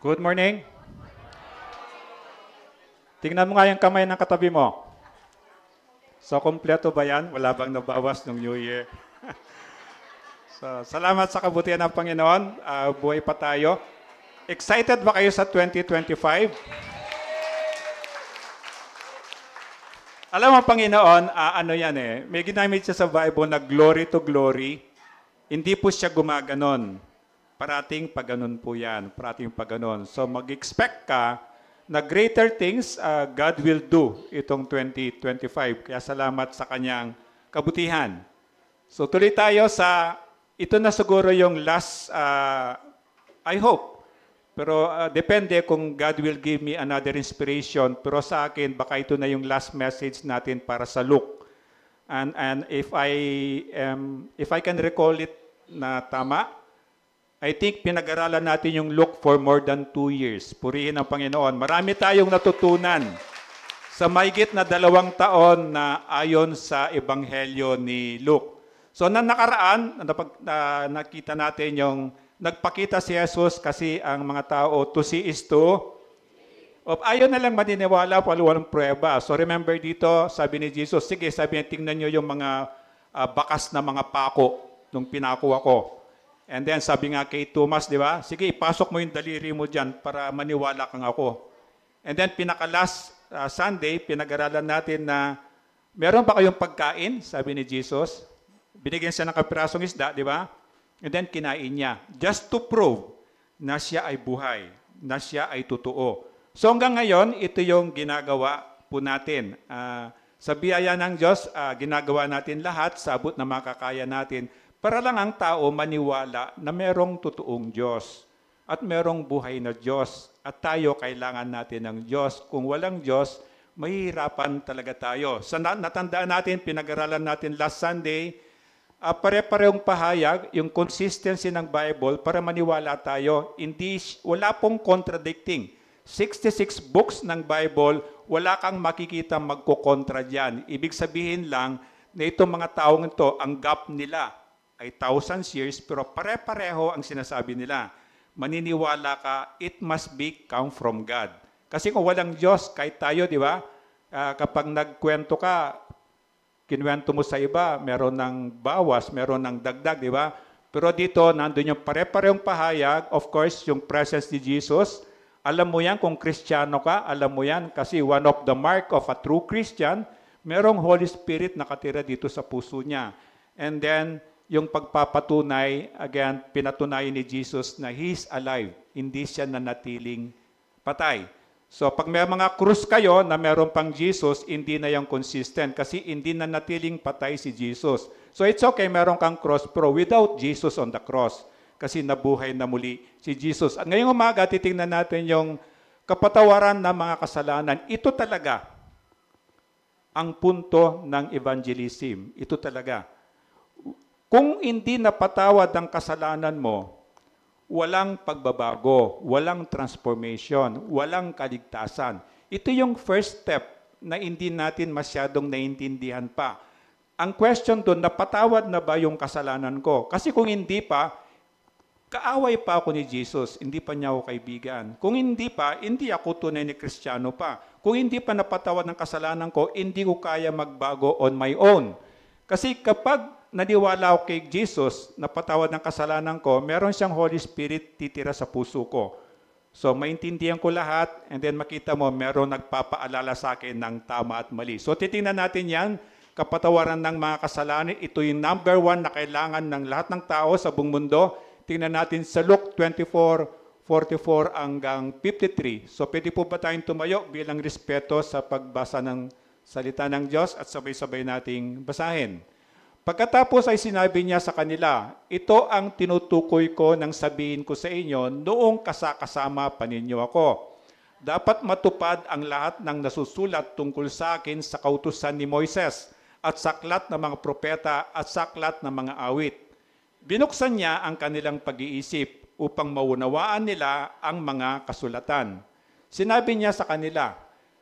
Good morning. Tingnan mo nga yung kamay ng katabi mo. So, kompleto ba yan? Wala bang nabawas ng New Year? So, salamat sa kabutihan ng Panginoon. Buhay pa tayo. Excited ba kayo sa 2025? Alam mo, Panginoon, ano yan eh. May ginamit siya sa Bible na glory to glory. Hindi po siya gumaganon. Parating pagganon po yan. Parating pagganon. So, mag-expect ka na greater things God will do itong 2025. Kaya salamat sa kanyang kabutihan. So tuloy tayo sa, ito na siguro yung last, I hope. Pero depende kung God will give me another inspiration. Pero sa akin, baka ito na yung last message natin para sa Luke. And if I can recall it na tama, I think pinag-aralan natin yung Luke for more than 2 years. Purihin ang Panginoon. Marami tayong natutunan sa mahigit na 2 taon na ayon sa Ebanghelyo ni Luke. So, na nakaraan, nakita natin yung nagpakita si Jesus kasi ang mga tao, to see is to. Ayaw na lang maniniwala, walang prueba. So, remember dito, sabi ni Jesus, sige, sabi niya, tingnan nyo yung mga bakas na mga pako nung pinako ako. And then sabi nga kay Thomas, di ba? Sige, ipasok mo yung daliri mo dyan para maniwala kang ako. And then pinaka-last Sunday, pinag-aralan natin na meron ba kayong pagkain? Sabi ni Jesus. Binigyan siya ng kapirasong isda, di ba? And then kinain niya. Just to prove na siya ay buhay, na siya ay totoo. So hanggang ngayon, ito yung ginagawa po natin. Sa biyaya ng Diyos, ginagawa natin lahat sa abot na makakaya natin para lang ang tao maniwala na merong totoong Diyos at merong buhay na Diyos. At tayo, kailangan natin ng Diyos. Kung walang Diyos, mahihirapan talaga tayo. Sa natandaan natin, pinag-aralan natin last Sunday, pare-parehong pahayag, yung consistency ng Bible para maniwala tayo. Wala pong contradicting. 66 books ng Bible, wala kang makikita magkukontra dyan. Ibig sabihin lang na itong mga taong ito, ang gap nila ay thousands years, pero pare-pareho ang sinasabi nila. Maniniwala ka, it must come from God. Kasi kung walang Diyos, kahit tayo, di ba? Kapag nagkwento ka, kinwento mo sa iba, meron ng bawas, meron ng dagdag, di ba? Pero dito, nandun yung pare-parehong pahayag, of course, yung presence ni Jesus. Alam mo yan kung Kristiyano ka, alam mo yan kasi one of the mark of a true Christian, merong Holy Spirit nakatira dito sa puso niya. And then, yung pagpapatunay, again, pinatunayan ni Jesus na He's alive. Hindi siya nanatiling patay. So, pag may mga krus kayo na meron pang Jesus, hindi na yung consistent kasi hindi nanatiling patay si Jesus. So, it's okay, meron kang cross, pero without Jesus on the cross. Kasi nabuhay na muli si Jesus. At ngayong umaga, titingnan natin yung kapatawaran ng mga kasalanan. Ito talaga ang punto ng evangelism. Ito talaga. Kung hindi napatawad ang kasalanan mo, walang pagbabago, walang transformation, walang kaligtasan. Ito yung first step na hindi natin masyadong naiintindihan pa. Ang question doon, napatawad na ba yung kasalanan ko? Kasi kung hindi pa, kaaway pa ako ni Jesus, hindi pa niya ako kaibigan. Kung hindi pa, hindi ako tunay ni Kristiyano pa. Kung hindi pa napatawad ng kasalanan ko, hindi ko kaya magbago on my own. Kasi kapag naniwala ako kay Jesus, napatawad ng kasalanan ko, meron siyang Holy Spirit titira sa puso ko. So, maintindihan ko lahat, and then makita mo, meron nagpapaalala sa akin ng tama at mali. So, titingnan natin yan, kapatawaran ng mga kasalanan. Ito yung number 1 na kailangan ng lahat ng tao sa buong mundo. Tingnan natin sa Luke 24:44 hanggang 53. So, pwede po ba tayong tumayo bilang respeto sa pagbasa ng salita ng Diyos at sabay-sabay nating basahin. Pagkatapos ay sinabi niya sa kanila, ito ang tinutukoy ko nang sabihin ko sa inyo noong kasama pa ninyo ako. Dapat matupad ang lahat ng nasusulat tungkol sa akin sa kautusan ni Moises at sa aklat ng mga propeta at sa aklat ng mga awit. Binuksan niya ang kanilang pag-iisip upang maunawaan nila ang mga kasulatan. Sinabi niya sa kanila,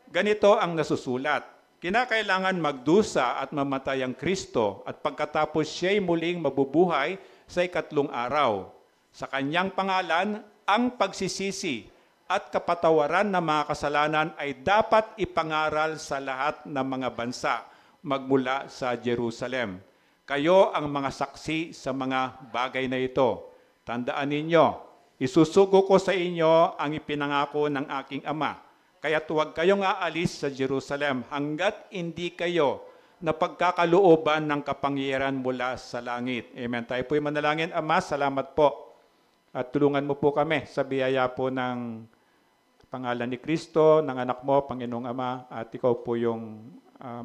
ganito ang nasusulat. Kinakailangan magdusa at mamatay ang Kristo at pagkatapos siya'y muling mabubuhay sa ikatlong araw. Sa kanyang pangalan, ang pagsisisi at kapatawaran ng mga kasalanan ay dapat ipangaral sa lahat ng mga bansa magmula sa Jerusalem. Kayo ang mga saksi sa mga bagay na ito. Tandaan ninyo, isusugo ko sa inyo ang ipinangako ng aking Ama. Kaya't huwag kayong aalis sa Jerusalem hanggat hindi kayo na pagkakalooban ng kapangyarihan mula sa langit. Amen. Tayo po'y manalangin. Ama, salamat po. At tulungan mo po kami sa biyaya po ng pangalan ni Kristo, ng anak mo, Panginoong Ama, at ikaw po yung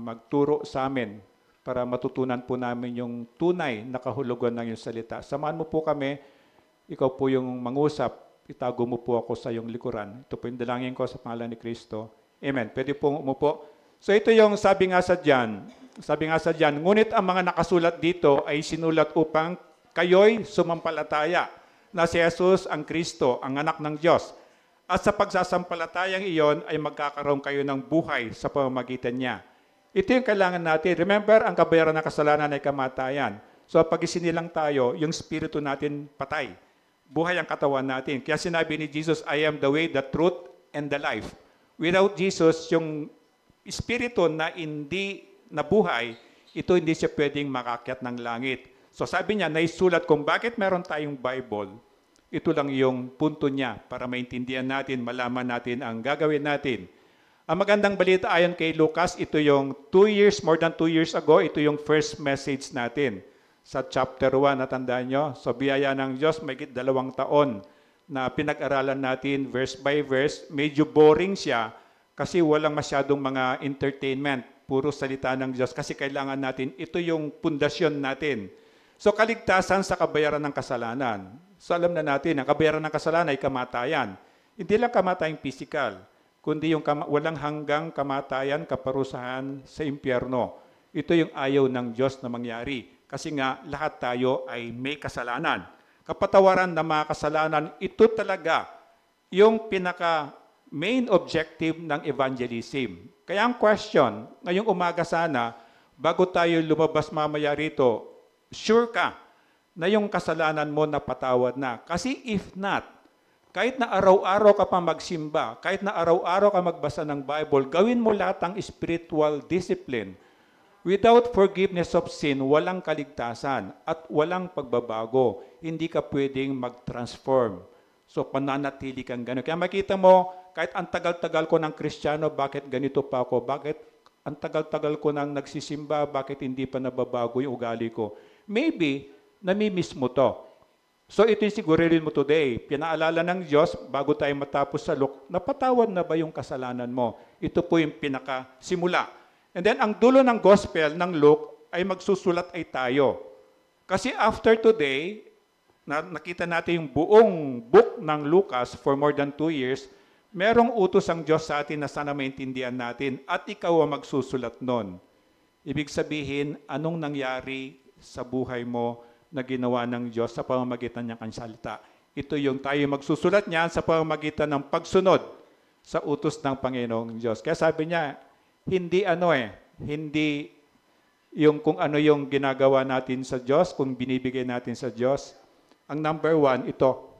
magturo sa amin para matutunan po namin yung tunay na kahulugan ng iyong salita. Samahan mo po kami, ikaw po yung mangusap, itago mo po ako sa iyong likuran. Ito po yung dalangin ko sa pangalan ni Kristo. Amen. Pwede pong umupo. So ito yung sabi nga sa diyan, ngunit ang mga nakasulat dito ay sinulat upang kayo'y sumampalataya na si Jesus ang Kristo, ang anak ng Diyos. At sa pagsasampalatayang iyon ay magkakaroon kayo ng buhay sa pamamagitan niya. Ito yung kailangan natin. Remember, ang kabayaran ng kasalanan ay kamatayan. So pag isinilang tayo, yung spirito natin patay. Buhay ang katawan natin. Kaya sinabi ni Jesus, I am the way, the truth, and the life. Without Jesus, yung spirito na hindi nabuhay, ito hindi siya pwedeng makakyat ng langit. So sabi niya, naisulat kung bakit meron tayong Bible. Ito lang yung punto niya para maintindihan natin, malaman natin ang gagawin natin. Ang magandang balita ayon kay Lucas, ito yung more than 2 years ago, ito yung first message natin. Sa chapter 1, natandaan nyo? So biyaya ng Diyos, may 2 taon na pinag-aralan natin verse by verse. Medyo boring siya kasi walang masyadong mga entertainment. Puro salita ng Diyos kasi kailangan natin, ito yung pundasyon natin. So kaligtasan sa kabayaran ng kasalanan. So alam na natin, ang kabayaran ng kasalanan ay kamatayan. Hindi lang kamatayang physical, kundi yung walang hanggang kamatayan, kaparusahan sa impyerno. Ito yung ayaw ng Diyos na mangyari. Kasi nga, lahat tayo ay may kasalanan. Kapatawaran ng mga kasalanan, ito talaga yung pinaka-main objective ng evangelism. Kaya ang question, ngayong umaga sana, bago tayo lumabas mamaya rito, sure ka na yung kasalanan mo napatawad na. Kasi if not, kahit na araw-araw ka pa magsimba, kahit na araw-araw ka magbasa ng Bible, gawin mo lahat ng spiritual discipline. Without forgiveness of sin, walang kaligtasan at walang pagbabago. Hindi ka pwedeng mag-transform. So, pananatili kang gano'n. Kaya makita mo, kahit ang tagal-tagal ko ng Kristiyano, bakit ganito pa ako? Bakit ang tagal-tagal ko nang nagsisimba, bakit hindi pa nababago yung ugali ko? Maybe, namimiss mo to. So ito yung sigurilin mo today. Pinaalala ng Diyos, bago tayo matapos sa Luke, napatawad na ba yung kasalanan mo? Ito po yung pinakasimula. And then, ang dulo ng gospel ng Luke ay magsusulat ay tayo. Kasi after today, nakita natin yung buong book ng Lucas for more than 2 years, merong utos ang Diyos sa atin na sana maintindihan natin at ikaw ang magsusulat nun. Ibig sabihin, anong nangyari sa buhay mo na ginawa ng Diyos sa pamamagitan ng kanyang salita. Ito yung tayo magsusulat niyan sa pamamagitan ng pagsunod sa utos ng Panginoong Diyos. Kaya sabi niya, hindi yung kung ano yung ginagawa natin sa Diyos, kung binibigay natin sa Diyos. Ang number 1, ito.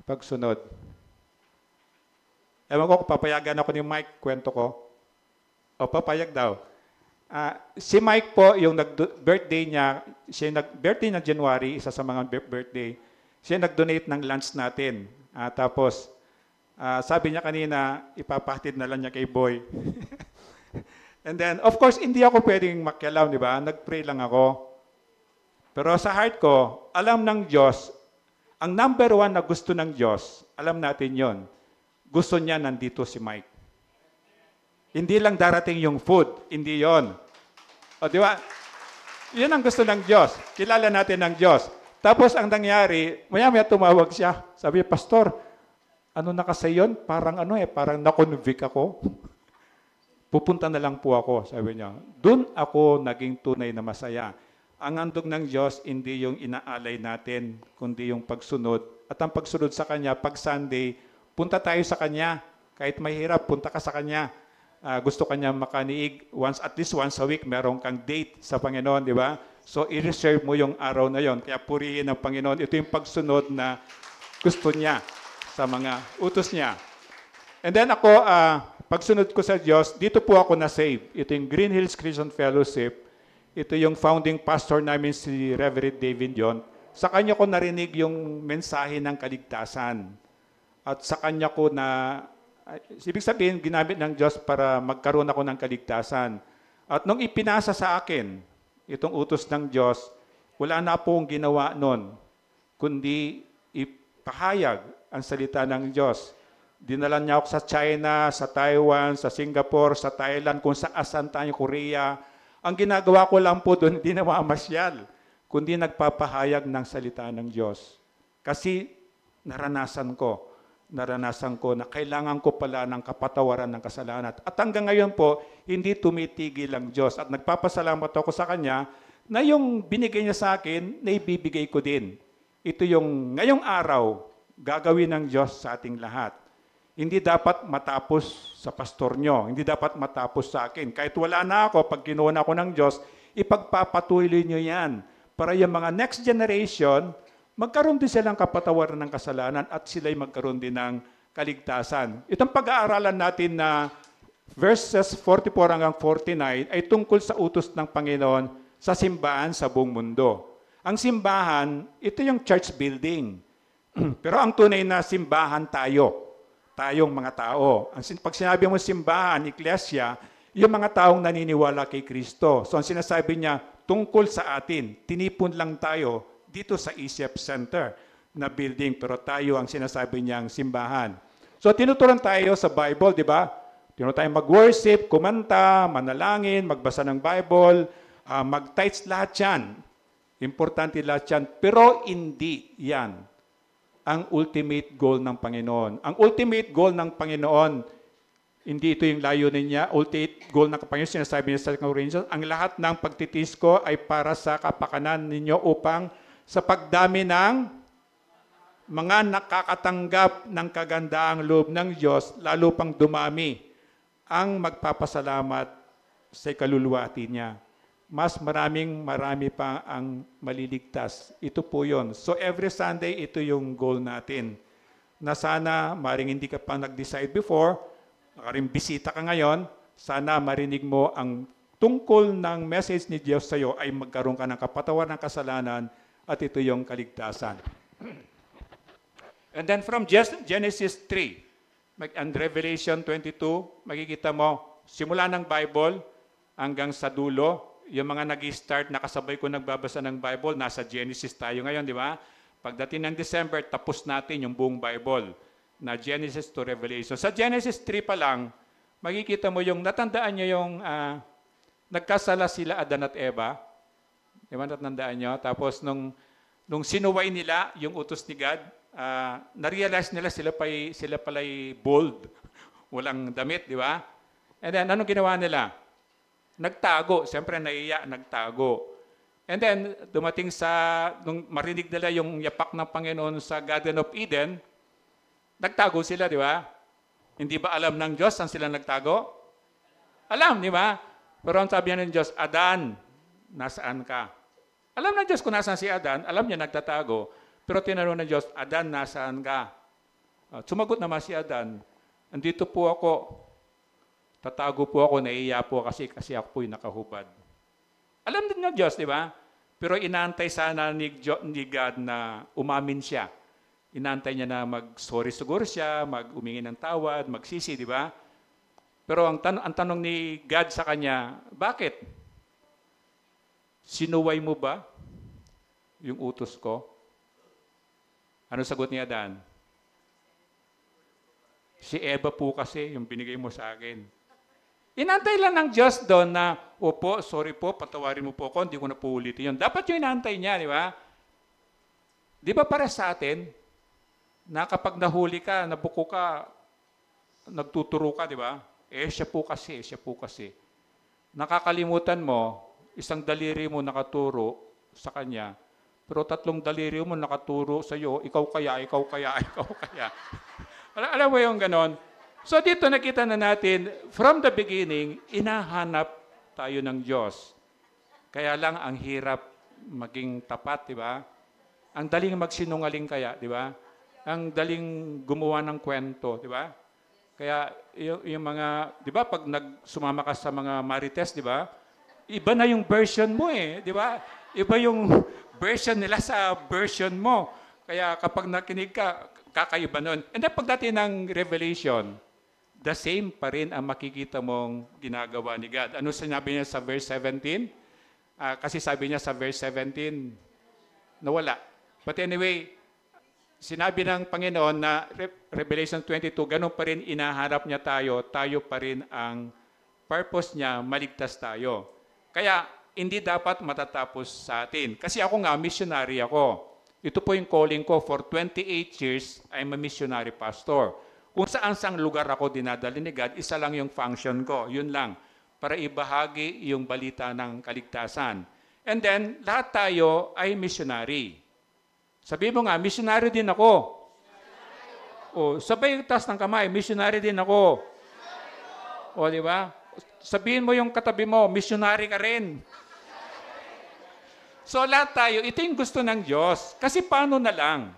Pagsunod. Ewan ko kung papayagan ako ni Mike, kwento ko. O, papayag daw. Si Mike po, yung birthday niya, birthday na January, isa sa mga birthday, siya nag-donate ng lunch natin. Tapos, sabi niya kanina, ipapahatid na lang niya kay Boy. And then, of course, hindi ako pwedeng makialam, di ba? Nag-pray lang ako. Pero sa heart ko, alam ng Diyos, ang number 1 na gusto ng Diyos, alam natin yon. Gusto niya nandito si Mike. Hindi lang darating yung food, hindi yon. O di ba? Yan ang gusto ng Diyos. Kilala natin ng Diyos. Tapos ang nangyari, maya-maya tumawag siya. Sabi, Pastor, ano na kasi yun? Parang na-convict ako. Pupunta na lang po ako, sabi niya. Doon ako naging tunay na masaya. Ang handog ng Diyos, hindi yung inaalay natin, kundi yung pagsunod. At ang pagsunod sa Kanya, pag Sunday, punta tayo sa Kanya. Kahit mahirap, punta ka sa Kanya. Gusto Kanya makaniig, at least once a week, meron kang date sa Panginoon, di ba? So, i-reserve mo yung araw na yon. Kaya purihin ng Panginoon. Ito yung pagsunod na gusto niya sa mga utos niya. And then ako, pagsunod ko sa Diyos, dito po ako na-save. Ito yung Green Hills Christian Fellowship. Ito yung founding pastor namin, si Reverend David John. Sa kanya ko narinig yung mensahe ng kaligtasan. At sa kanya ko na, ibig sabihin, ginamit ng Diyos para magkaroon ako ng kaligtasan. At nung ipinasa sa akin, itong utos ng Diyos, wala na pong ginawa nun, kundi ipahayag ang salita ng Diyos. Dinala niya ako sa China, sa Taiwan, sa Singapore, sa Thailand, kung saan tayo, Korea. Ang ginagawa ko lang po doon, hindi na mamasyal, kundi nagpapahayag ng salita ng Diyos. Kasi naranasan ko na kailangan ko pala ng kapatawaran ng kasalanan. At hanggang ngayon po, hindi tumitigil ang Diyos. At nagpapasalamat ako sa Kanya na yung binigay niya sa akin, naibibigay ko din. Ito yung ngayong araw, gagawin ng Diyos sa ating lahat. Hindi dapat matapos sa pastor nyo. Hindi dapat matapos sa akin. Kahit wala na ako, pag kinuha ako ng Diyos, ipagpapatuloy nyo yan. Para yung mga next generation, magkaroon din silang kapatawaran ng kasalanan at sila'y magkaroon din ng kaligtasan. Itong pag-aaralan natin na verses 44 hanggang 49 ay tungkol sa utos ng Panginoon sa simbahan sa buong mundo. Ang simbahan, ito yung church building. Pero ang tunay na simbahan tayong mga tao. Pag sinabi mo simbahan, iglesia, yung mga taong naniniwala kay Kristo. So ang sinasabi niya, tungkol sa atin, tinipon lang tayo dito sa ECF Center na building, pero tayo ang sinasabi niyang simbahan. So tinuturuan tayo sa Bible, di ba? Tinuturuan tayo mag-worship, kumanta, manalangin, magbasa ng Bible, mag-tithes, lahat yan. Importante lahat yan, pero hindi yan ang ultimate goal ng Panginoon. Ang ultimate goal ng Panginoon, hindi ito yung layunin niya, ultimate goal ng Panginoon, sinasabi niya sa Corinthians, ang lahat ng pagtitis ko ay para sa kapakanan ninyo upang sa pagdami ng mga nakakatanggap ng kagandaang loob ng Diyos, lalo pang dumami ang magpapasalamat sa kaluluwati niya. Mas marami pa ang maliligtas. Ito po yun. So every Sunday, ito yung goal natin. Na sana, maring hindi ka pa nag-decide before, maring bisita ka ngayon, sana marinig mo ang tungkol ng message ni Diyos sa iyo ay magkaroon ka ng kapatawaran ng kasalanan at ito yung kaligtasan. And then from Genesis 3 and Revelation 22, makikita mo, simula ng Bible hanggang sa dulo, yung mga nag-start, nakasabay ko nagbabasa ng Bible, nasa Genesis tayo ngayon, di ba? Pagdating ng December, tapos natin yung buong Bible, na Genesis to Revelation. Sa Genesis 3 pa lang, makikita mo yung, natandaan nyo yung, nagkasala sila Adan at Eva, di ba natandaan nyo? Tapos nung sinuway nila yung utos ni God, na-realize nila sila pala'y bold, walang damit, di ba? And then, anong ginawa nila? Nagtago. Siyempre, naiya, nagtago. And then, dumating nung marinig nila yung yapak ng Panginoon sa Garden of Eden, nagtago sila, di ba? Hindi ba alam ng Diyos saan sila nagtago? Alam, di ba? Pero ang sabi ng Diyos, Adan, nasaan ka? Alam ng Diyos kung nasaan si Adan, alam niya nagtatago, pero tinanong ng Diyos, Adan, nasaan ka? Sumagot naman si Adan, andito po ako. Tatago po ako, naiiya po kasi ako po'y nakahubad. Alam din ng Diyos, di ba? Pero inaantay sana ni God na umamin siya. Inaantay niya na mag-sorry siguro siya, mag-umingi ng tawad, magsisi, di ba? Pero ang tanong ni God sa kanya, bakit? Sinuway mo ba yung utos ko? Ano sagot ni Adan? Si Eva po kasi yung binigay mo sa akin. Inantay lang ng Diyos doon na, opo, sorry po, patawarin mo po ako, hindi ko na po ulitin yun. Dapat yung inantay niya, di ba? Di ba para sa atin, na kapag nahuli ka, nabuko ka, nagtuturo ka, di ba? Siya po kasi. Nakakalimutan mo, isang daliri mo nakaturo sa kanya, pero 3 daliri mo nakaturo sa iyo, ikaw kaya. Alam mo yung ganon? So dito nakita na natin, from the beginning, inahanap tayo ng Diyos. Kaya lang ang hirap maging tapat, di ba? Ang daling magsinungaling kaya, di ba? ang daling gumawa ng kwento, di ba? Kaya yung mga, di ba, pag sumama ka sa mga marites, di ba? Iba na yung version mo eh, di ba? Iba yung version nila sa version mo. Kaya kapag nakinig ka, kakaiba nun. And then pagdating ng Revelation, the same pa rin ang makikita mong ginagawa ni God. Ano sinabi niya sa verse 17? Kasi sabi niya sa verse 17, nawala. But anyway, sinabi ng Panginoon na Revelation 22, ganun pa rin inaharap niya tayo pa rin ang purpose niya, maligtas tayo. Kaya hindi dapat matatapos sa atin. Kasi ako nga, missionary ako. Ito po yung calling ko. For 28 years, I'm a missionary pastor. Kung saan-sang lugar ako dinadali ni God, isa lang yung function ko. Yun lang. Para ibahagi yung balita ng kaligtasan. And then, lahat tayo ay missionary. Sabi mo nga, missionary din ako. O, sabay taas ng kamay, missionary din ako. O, di ba? Sabihin mo yung katabi mo, missionary ka rin. So, lahat tayo, ito yung gusto ng Diyos. Kasi paano na lang?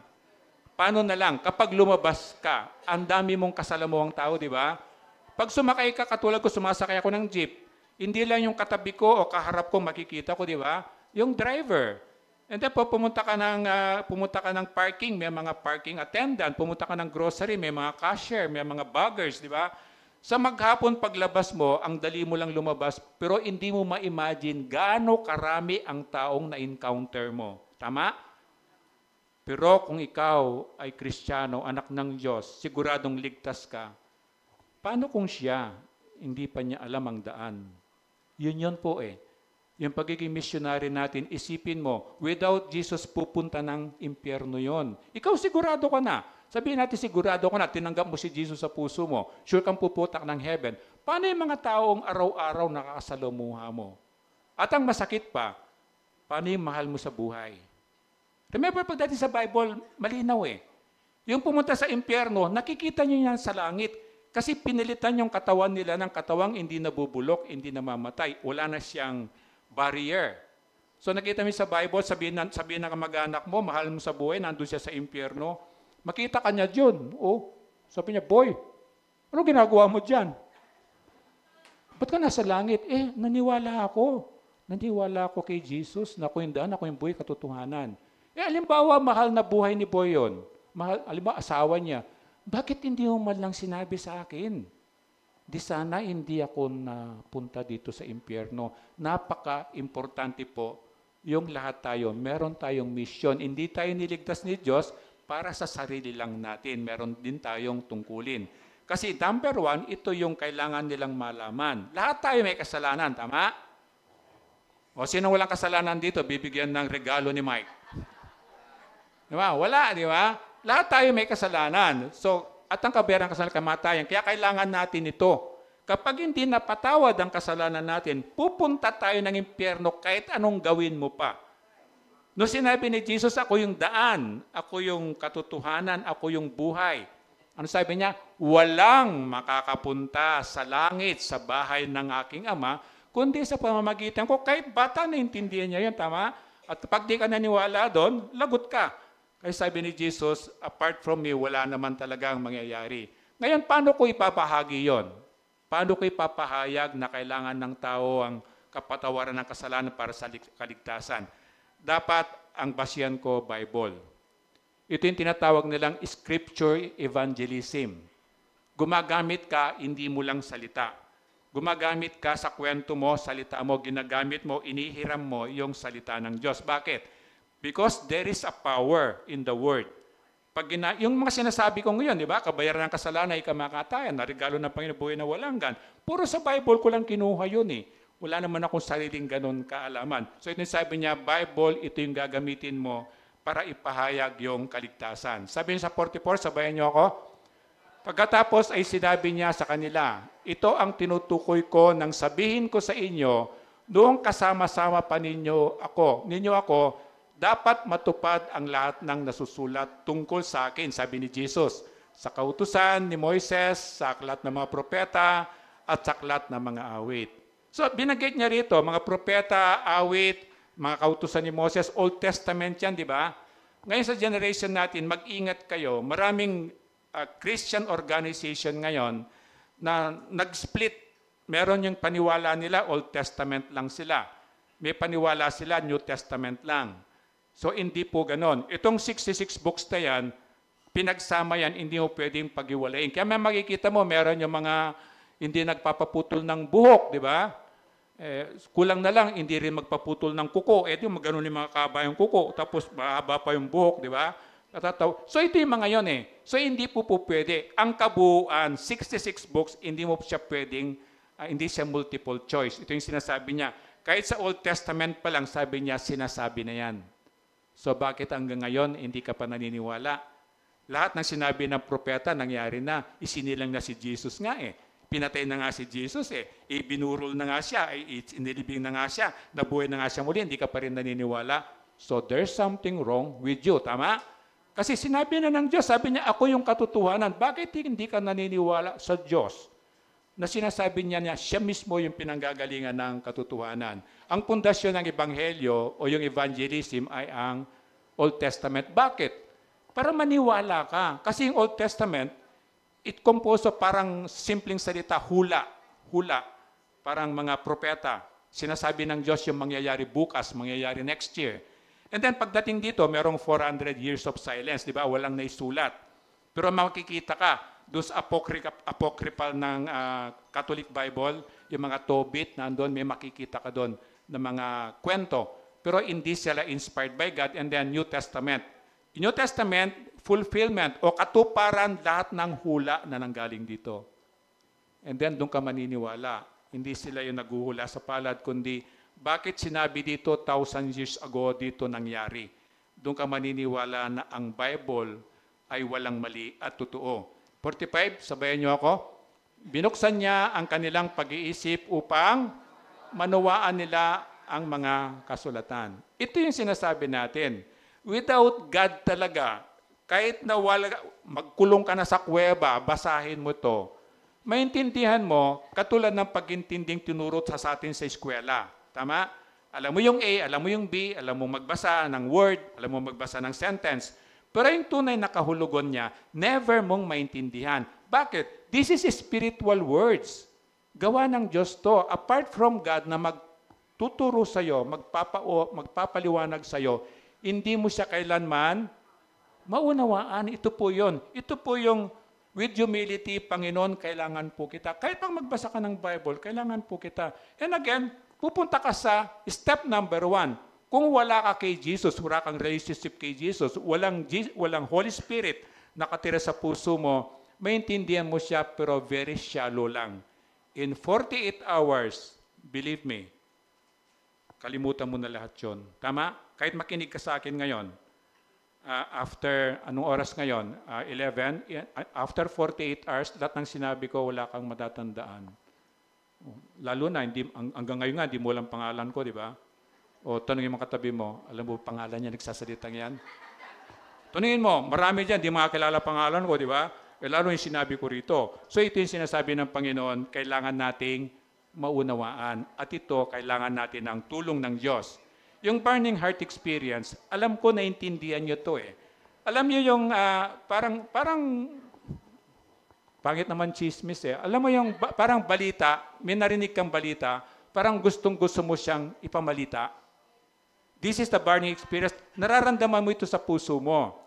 Paano na lang? Kapag lumabas ka, ang dami mong kasalamuhang tao, di ba? Pag sumakay ka, katulad ko, sumasakay ako ng jeep, hindi lang yung katabi ko o kaharap ko makikita ko, di ba? Yung driver. And then po, pumunta ka ng parking, may mga parking attendant. Pumunta ka ng grocery, may mga cashier, may mga baggers, di ba? Sa maghapon paglabas mo, ang dali mo lang lumabas, pero hindi mo ma-imagine gaano karami ang taong na-encounter mo. Tama? Pero kung ikaw ay Kristiyano, anak ng Diyos, siguradong ligtas ka, paano kung siya, hindi pa niya alam ang daan? Yun po eh. Yung pagiging missionary natin, isipin mo, without Jesus pupunta ng impyerno yon. Ikaw sigurado ka na. Sabihin natin sigurado ka na, tinanggap mo si Jesus sa puso mo. Sure kang puputak ng heaven. Paano yung mga taong araw-araw nakakasalamuha mo? At ang masakit pa, paano yung mahal mo sa buhay? Remember, pagdating sa Bible, malinaw eh. Yung pumunta sa impyerno, nakikita niyo yan sa langit. Kasi pinilitan yung katawan nila ng katawang hindi nabubulok, hindi namamatay. Wala na siyang barrier. So nakita mo sa Bible, sabihin ng kamag-anak mo, mahal mo sa buhay, nandun siya sa impyerno. Makita ka niya dyan. Oh, sabi niya, boy, ano ginagawa mo dyan? Ba't ka nasa langit? Naniwala ako. Naniwala ako kay Jesus na ako yung daan, ako yung buhay, katotohanan. Alimbawa, mahal na buhay ni boy yun. Alimbawa, asawa niya. Bakit hindi mo man lang sinabi sa akin? Di sana hindi ako napunta dito sa impyerno. Napaka-importante po yung lahat tayo. Meron tayong mission. Hindi tayo niligtas ni Diyos para sa sarili lang natin. Meron din tayong tungkulin. Kasi number one, ito yung kailangan nilang malaman. Lahat tayo may kasalanan, tama? O sino walang kasalanan dito, bibigyan ng regalo ni Mike. Di ba? Wala, di ba? Lahat tayo may kasalanan. So, at ang kabayaran ng kasalanan, kamatayan. Kaya kailangan natin ito. Kapag hindi napatawad ang kasalanan natin, pupunta tayo ng impyerno kahit anong gawin mo pa. No sinabi ni Jesus, ako yung daan, ako yung katotohanan, ako yung buhay. Ano sabi niya? Walang makakapunta sa langit, sa bahay ng aking Ama, kundi sa pamamagitan ko. Kahit bata, naintindihan niya yan, tama? At pag di ka naniwala doon, lagot ka. Kaya sabi ni Jesus, apart from me, wala naman talagang mangyayari. Ngayon, paano ko ipapahagi yon? Paano ko ipapahayag na kailangan ng tao ang kapatawaran ng kasalanan para sa kaligtasan? Dapat ang basihan ko, Bible. Ito yung tinatawag nilang scripture evangelism. Gumagamit ka, hindi mo lang salita. Gumagamit ka sa kwento mo, salita mo, ginagamit mo, inihiram mo yung salita ng Diyos. Bakit? Because there is a power in the word. Yung mga sinasabi ko ngayon, di ba? Kabayaran ng kasalanan ay kamakatayan, na regalo ng Panginoon buhay na walang gan. Puro sa Bible ko lang kinuha yun eh. Wala naman akong sariling ganun kaalaman. So ito yung sabi niya, Bible, ito yung gagamitin mo para ipahayag yung kaligtasan. Sabi niya sa 44, sabayan niyo ako. Pagkatapos ay sinabi niya sa kanila, ito ang tinutukoy ko nang sabihin ko sa inyo, noong kasama-sama pa ninyo ako, dapat matupad ang lahat ng nasusulat tungkol sa akin, sabi ni Jesus, sa kautusan ni Moises, sa aklat ng mga propeta, at sa aklat ng mga awit. So, binanggit niya rito, mga propeta, awit, mga kautusan ni Moses, Old Testament yan, di ba? Ngayon sa generation natin, mag-ingat kayo. Maraming Christian organization ngayon na nag-split. Meron yung paniwala nila, Old Testament lang sila. May paniwala sila, New Testament lang. So hindi po ganon. Itong 66 books na yan, pinagsama yan, hindi mo pwedeng pag-iwalayin. Kaya may makikita mo, meron yung mga hindi nagpapaputol ng buhok, di ba? Kulang na lang, hindi rin magpaputol ng kuko. Di maganon yung mga kabayang kuko, tapos mahaba pa yung buhok, di ba? So ito yung mga yon eh. So hindi po pwede. Ang kabuuan, 66 books, hindi mo siya pwedeng, hindi siya multiple choice. Ito yung sinasabi niya. Kahit sa Old Testament pa lang, sabi niya, sinasabi na yan. So bakit hanggang ngayon, hindi ka pa naniniwala? Lahat ng sinabi ng propeta, nangyari na. Isinilang na si Jesus nga eh. Pinatay na nga si Jesus eh. Ibinurol na nga siya. Inilibing na nga siya. Nabuhay na nga siya muli. Hindi ka pa rin naniniwala. So there's something wrong with you. Tama? Kasi sinabi na ng Diyos. Sabi niya, ako yung katotohanan. Bakit hindi ka naniniwala sa Diyos? Na sinasabi niya, siya mismo yung pinanggagalingan ng katotohanan. Ang pundasyon ng Ebanghelyo o yung evangelism ay ang Old Testament. Bakit? Para maniwala ka. Kasi yung Old Testament, it composed of parang simpleng salita, hula. Hula. Parang mga propeta. Sinasabi ng Diyos yung mangyayari bukas, mangyayari next year. And then pagdating dito, merong 400 years of silence. Di ba? Walang naisulat. Pero makikita ka, doon sa apocryphal ng Catholic Bible, yung mga Tobit, nandun, may makikita ka doon ng mga kwento. Pero hindi sila inspired by God. And then New Testament. New Testament, fulfillment o katuparan lahat ng hula na nanggaling dito. And then doon ka maniniwala. Hindi sila yung naghuhula sa palad, kundi bakit sinabi dito 1,000 years ago dito nangyari. Doon ka maniniwala na ang Bible ay walang mali at totoo. 45, sabayan niyo ako. Binuksan niya ang kanilang pag-iisip upang manawaan nila ang mga kasulatan. Ito yung sinasabi natin. Without God talaga, kahit na magkulong ka na sa kuweba, basahin mo to, maintindihan mo, katulad ng pag-intinding tinuro sa atin sa eskwela. Tama? Alam mo yung A, alam mo yung B, alam mo magbasa ng word, alam mo magbasa ng sentence. Pero yung tunay na kahulugan niya, never mong maintindihan. Bakit? This is spiritual words. Gawa ng Diyos to. Apart from God na magtuturo sa'yo, magpapaliwanag sa'yo, hindi mo siya kailanman maunawaan. Ito po yun. Ito po yung with humility, Panginoon, kailangan po kita. Kahit pang magbasa ka ng Bible, kailangan po kita. And again, pupunta ka sa step number 1. Kung wala ka kay Jesus, wala kang relationship kay Jesus, walang Holy Spirit nakatira sa puso mo, maintindihan mo siya pero very shallow lang. In 48 hours, believe me, kalimutan mo na lahat yun. Tama? Kahit makinig ka sa akin ngayon, after, anong oras ngayon? 11. After 48 hours, lahat ng sinabi ko, wala kang matatandaan. Lalo na, hanggang ngayon nga, hindi mo lang pangalan ko, di ba? O tanongin mo katabi mo, alam mo pangalan niya, nagsasalitang yan? Tanungin mo, marami dyan, di makakilala pangalan ko, di ba? Lalo yung sinabi ko rito. So ito yung sinasabi ng Panginoon, kailangan nating maunawaan. At ito, kailangan natin ng tulong ng Diyos. Yung burning heart experience, alam ko naintindihan nyo to eh. Alam nyo yung parang pangit naman chismis eh. Alam mo yung parang balita, may narinig kang balita, parang gustong-gusto mo siyang ipamalita. This is the burning experience. Nararamdaman mo ito sa puso mo.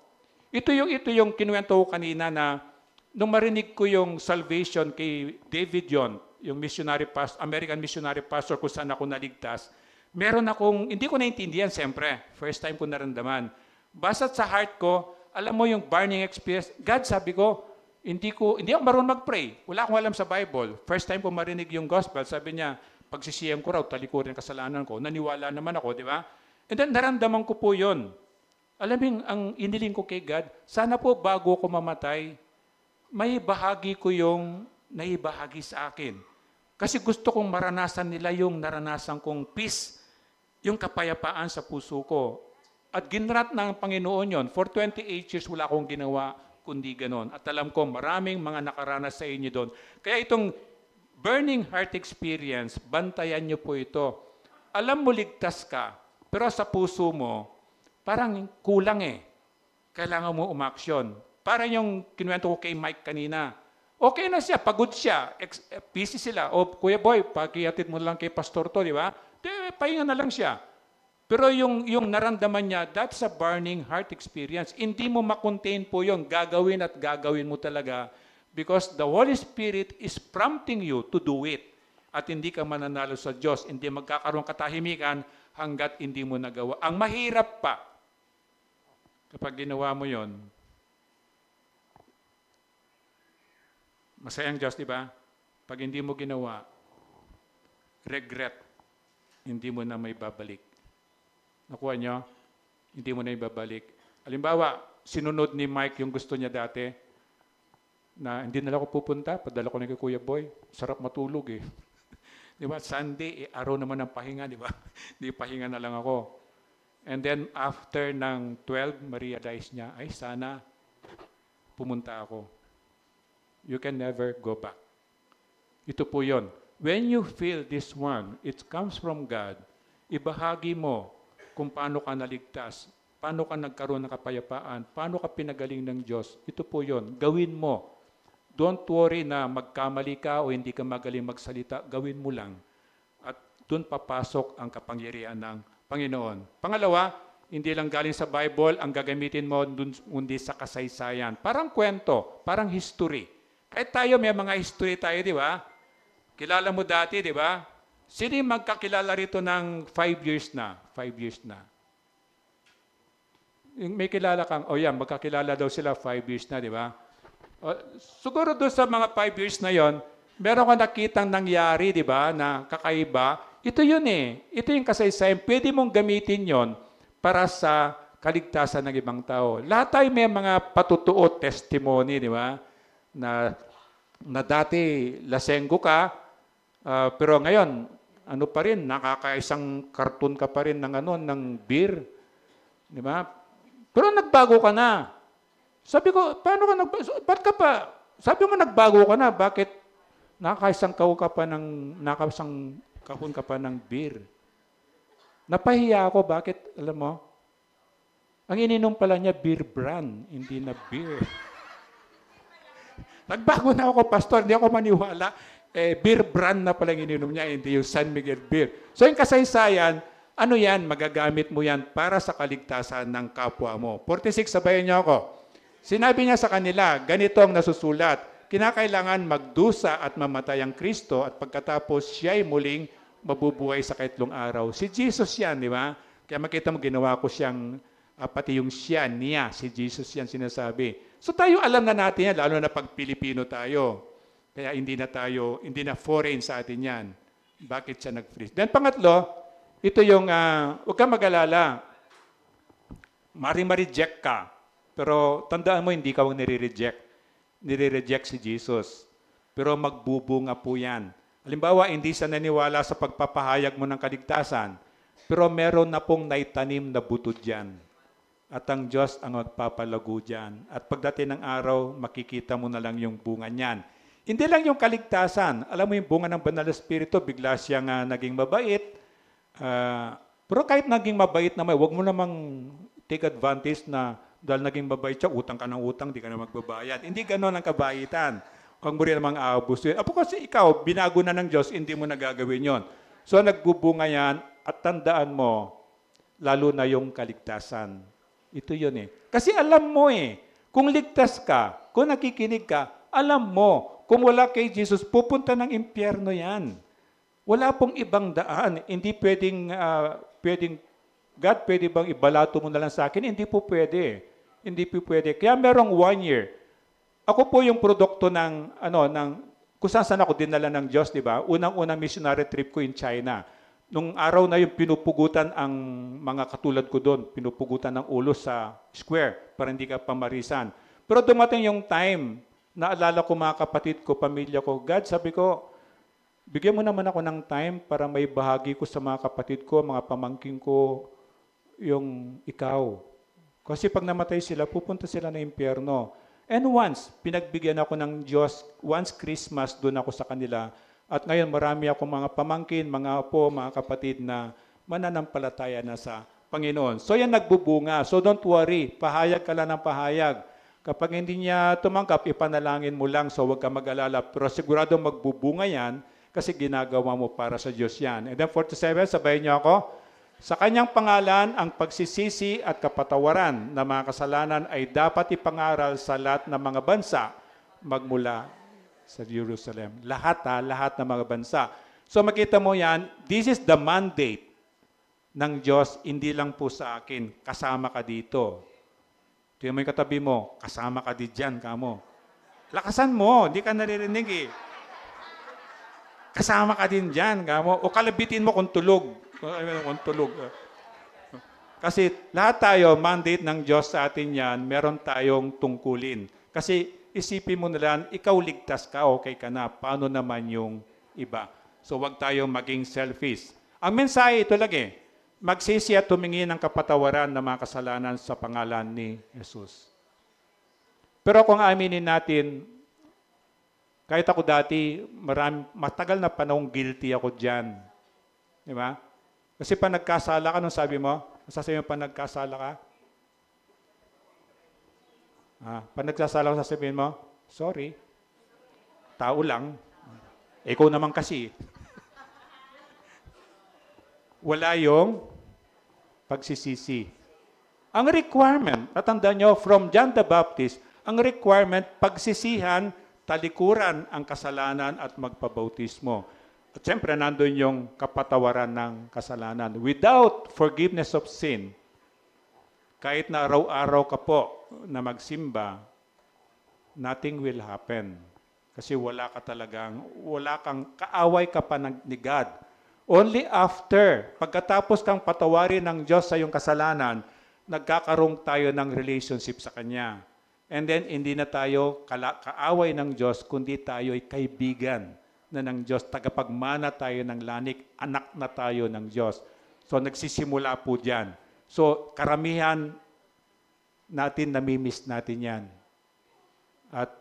Ito yung kinuwento ko kanina na nung marinig ko yung salvation kay David John, yung American missionary pastor kung saan ako naligtas, meron akong, hindi ko naintindihan siyempre. First time ko naramdaman. Basta't sa heart ko, alam mo yung burning experience. God, sabi ko, hindi ako marunong mag-pray. Wala akong alam sa Bible. First time ko marinig yung gospel, sabi niya, pagsisiyam ko raw, talikurin kasalanan ko. Naniwala naman ako, di ba? And then naramdaman ko po yun. Alam mo ang iniling ko kay God, sana po bago ko mamatay, may bahagi ko yung naibahagi sa akin. Kasi gusto kong maranasan nila yung naranasan kong peace, yung kapayapaan sa puso ko. At ginrat ng Panginoon yon. For 28 years wala akong ginawa kundi ganon. At alam ko maraming mga nakaranas sa inyo doon. Kaya itong burning heart experience, bantayan niyo po ito. Alam mo ligtas ka, pero sa puso mo, parang kulang eh. kailangan mo umaksyon. Para yung kinuwento ko kay Mike kanina, okay na siya, pagod siya, busy sila. O Kuya Boy, pakihatid mo lang kay pastor to, di ba? Pahinga na lang siya. Pero yung naramdaman niya, that's a burning heart experience. Hindi mo makontain po yun. Gagawin at gagawin mo talaga because the Holy Spirit is prompting you to do it. At hindi ka mananalo sa Diyos. Hindi magkakaroon katahimikan hanggat hindi mo nagawa. Ang mahirap pa, kapag ginawa mo yon, masayang Diyos, di ba? Pag hindi mo ginawa, regret, hindi mo na may babalik. Nakuha nyo? Hindi mo na ibabalik. Halimbawa, sinunod ni Mike yung gusto niya dati, na hindi na ako pupunta, padala ko na kay Kuya Boy. Sarap matulog eh. Di ba? Sunday, araw naman ng pahinga, di ba? Di pahinga na lang ako. And then, after ng 12, ma-realize niya, ay sana pumunta ako. You can never go back. Ito po yun. When you feel this one, it comes from God, ibahagi mo kung paano ka naligtas, paano ka nagkaroon ng kapayapaan, paano ka pinagaling ng Diyos. Ito po yun. Gawin mo. Don't worry na magkamali ka o hindi ka magaling magsalita. Gawin mo lang. At doon papasok ang kapangyarihan ng Panginoon. Pangalawa, hindi lang galing sa Bible, ang gagamitin mo dun, kundi sa kasaysayan. Parang kwento, parang history. Kahit tayo, may mga history tayo, di ba? Kilala mo dati, di ba? Sino yung magkakilala rito ng 5 years na? 5 years na. May kilala kang, magkakilala daw sila 5 years na, di ba? Siguro doon sa mga 5 years na yon, meron ka nakitang nangyari, di ba, na kakaiba. Ito yun eh. Ito yung kasaysayan. Pwede mong gamitin yon para sa kaligtasan ng ibang tao. Lahat tayo may mga patutuo, testimony, di ba? Na dati lasenggo ka, pero ngayon, ano pa rin, nakakaisang karton ka pa rin ng beer. Di ba? Pero nagbago ka na. Sabi ko, paano ka nagbago? Ba't ka pa? Sabi mo, nagbago ka na. Bakit nakakaisang kahon ka pa ng beer? Napahiya ako. Bakit? Alam mo? Ang ininom pala niya, beer brand, hindi na beer. Nagbago na ako, pastor. Hindi ako maniwala. Beer brand na pala ininom niya, hindi yung San Miguel beer. So yung kasaysayan, ano yan? Magagamit mo yan para sa kaligtasan ng kapwa mo. 46, sabayan niyo ako. Sinabi niya sa kanila, ganito ang nasusulat, kinakailangan magdusa at mamatay ang Kristo at pagkatapos siya'y muling mabubuhay sa kaitlong araw. Si Jesus yan, di ba? Kaya makita mo, ginawa ko siyang, pati yung siya, niya, si Jesus yan sinasabi. So tayo alam na natin yan, lalo na pag Pilipino tayo. Kaya hindi na foreign sa atin yan. Bakit siya nag-freeze? Then pangatlo, ito yung, huwag kang mag-alala. Ma-reject ka. Pero tandaan mo, hindi ka huwag nire-reject. Nire-reject si Jesus. Pero magbubunga po yan. Halimbawa, hindi siya naniwala sa pagpapahayag mo ng kaligtasan. Pero meron na pong naitanim na buto dyan. At ang Diyos ang magpapalago dyan. At pagdating ng araw, makikita mo na lang yung bunga niyan. Hindi lang yung kaligtasan. Alam mo yung bunga ng Banal na Espiritu, bigla siyang naging mabait. Pero kahit naging mabait naman, huwag mo namang take advantage na dahil naging mabait siya, utang ka ng utang, di ka na magbabayad. Hindi gano'n ang kabaitan. Huwag mo rin namang aabusuin. Kasi ikaw, binago na ng Diyos, hindi mo nagagawin yon. So nagbubunga yan at tandaan mo, lalo na yung kaligtasan. Ito yun eh. Kasi alam mo eh, kung ligtas ka, kung nakikinig ka, alam mo, kung wala kay Jesus, pupunta ng impyerno yan. Wala pong ibang daan. Hindi pwedeng, God, pwede bang ibalato mo na lang sa akin? Hindi po pwede. Hindi po pwede. Kaya merong 1 year. Ako po yung produkto kung saan ako dinala ng Diyos, di ba? Unang-unang missionary trip ko in China. Nung araw na yung pinupugutan ang mga katulad ko doon, pinupugutan ng ulo sa square para hindi ka pamarisan. Pero dumating yung time, naalala ko mga kapatid ko, pamilya ko, God, sabi ko, bigyan mo naman ako ng time para may bahagi ko sa mga kapatid ko, mga pamangkin ko, yung ikaw. Kasi pag namatay sila, pupunta sila na impyerno. And once, pinagbigyan ako ng Diyos, once Christmas, doon ako sa kanila. At ngayon, marami akong mga pamangkin, mga apo, mga kapatid na mananampalataya na sa Panginoon. So yan nagbubunga. So don't worry, pahayag ka lang ng pahayag. Kapag hindi niya tumanggap, ipanalangin mo lang, so huwag ka mag-alala. Pero sigurado magbubunga yan kasi ginagawa mo para sa Diyos yan. And then 47, sabayin niyo ako. Sa kanyang pangalan, ang pagsisisi at kapatawaran ng mga kasalanan ay dapat ipangaral sa lahat ng mga bansa magmula sa Jerusalem. Lahat ng mga bansa. So makita mo yan, this is the mandate ng Diyos, hindi lang po sa akin, kasama ka dito. Tingnan mo yung katabi mo, kasama ka di dyan, kamo. Lakasan mo, hindi ka naririnig eh. Kasama ka din dyan, kamo. O kalabitin mo kung tulog. Kung tulog. Kasi lahat tayo, mandate ng Diyos sa atin yan, meron tayong tungkulin. Kasi isipin mo na lang, ikaw ligtas ka, okay ka na. Paano naman yung iba? So wag tayong maging selfish. Ang mensahe ito lagi, magsisi at tumingin ng kapatawaran ng mga kasalanan sa pangalan ni Jesus. Pero kung aminin natin, kahit ako dati, matagal na panahong guilty ako dyan. Di ba? Kasi pa nagkasala ka, nung sabi mo, sasabihin mo pa nagkasala ka? Pa nagkasala ko, sasabihin mo, sorry, tao lang. Ikaw naman kasi. Wala yung pagsisisi. Ang requirement, natandaan nyo, from John the Baptist, ang requirement, pagsisihan, talikuran ang kasalanan at magpabautismo. At siyempre, nandun yung kapatawaran ng kasalanan. Without forgiveness of sin, kahit na araw-araw ka po na magsimba, nothing will happen. Kasi wala kang kaaway ka pa ni God. Only after, pagkatapos kang patawarin ng Diyos sa iyong kasalanan, nagkakaroon tayo ng relationship sa Kanya. And then, hindi na tayo kaaway ng Diyos, kundi tayo ay kaibigan na ng Diyos. Tagapagmana tayo ng langit, anak na tayo ng Diyos. So, nagsisimula po dyan. So, karamihan natin, namimiss natin yan. At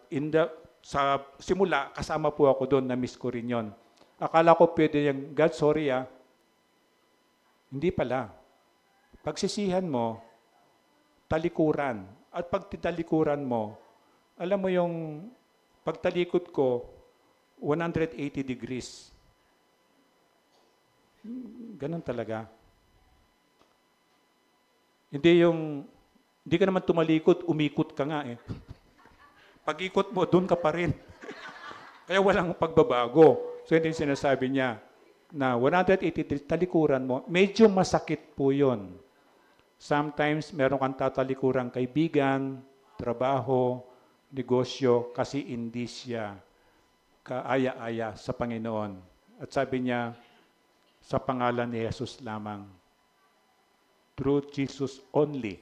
sa simula, kasama po ako doon, na-miss ko rin yon. Akala ko pwede yung, God, sorry Hindi pala. Pagsisihan mo, talikuran. At pag titalikuran mo, alam mo yung pagtalikod ko, 180 degrees. Ganun talaga. Hindi ka naman tumalikod, umikot ka nga eh. Pag-ikot mo, doon ka pa rin. Kaya walang pagbabago. So, hindi sinasabi niya na 180 talikuran mo, medyo masakit po yun. Sometimes, meron kang tatalikurang kaibigan, trabaho, negosyo, kasi hindi siya kaaya-aya sa Panginoon. At sabi niya, sa pangalan ni Jesus lamang. Through Jesus only.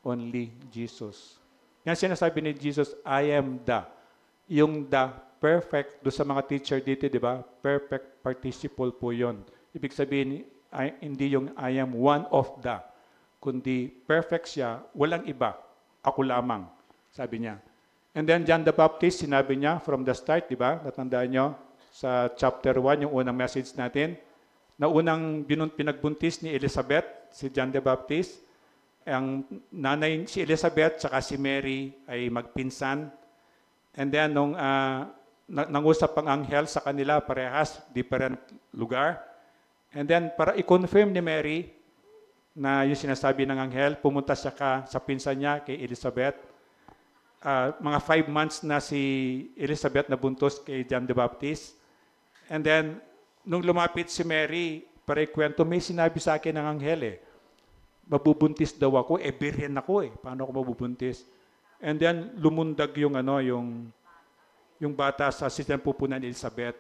Only Jesus. Yan sinasabi ni Jesus, I am the. Yung the, perfect, do sa mga teacher dito, di ba? Perfect participle po yon. Ibig sabihin, hindi yung I am one of the, kundi perfect siya, walang iba, ako lamang, sabi niya. And then John the Baptist, sinabi niya from the start, di ba? Natandaan nyo sa chapter 1, yung unang message natin, na unang pinagbuntis ni Elizabeth, si John the Baptist, ang nanay, si Elizabeth, saka si Mary ay magpinsan. And then, nung nangusap ang anghel sa kanila, parehas, different lugar. And then, para i-confirm ni Mary na yung sinasabi ng anghel, pumunta siya sa pinsan niya, kay Elizabeth. Mga 5 months na si Elizabeth nabuntos kay John the Baptist. And then, nung lumapit si Mary, para ikwento, may sinabi sa akin ng anghel mabubuntis daw ako, birhen ako Paano ako mabubuntis? And then, lumundag yung bata sa sistema pupunan ni Elizabeth.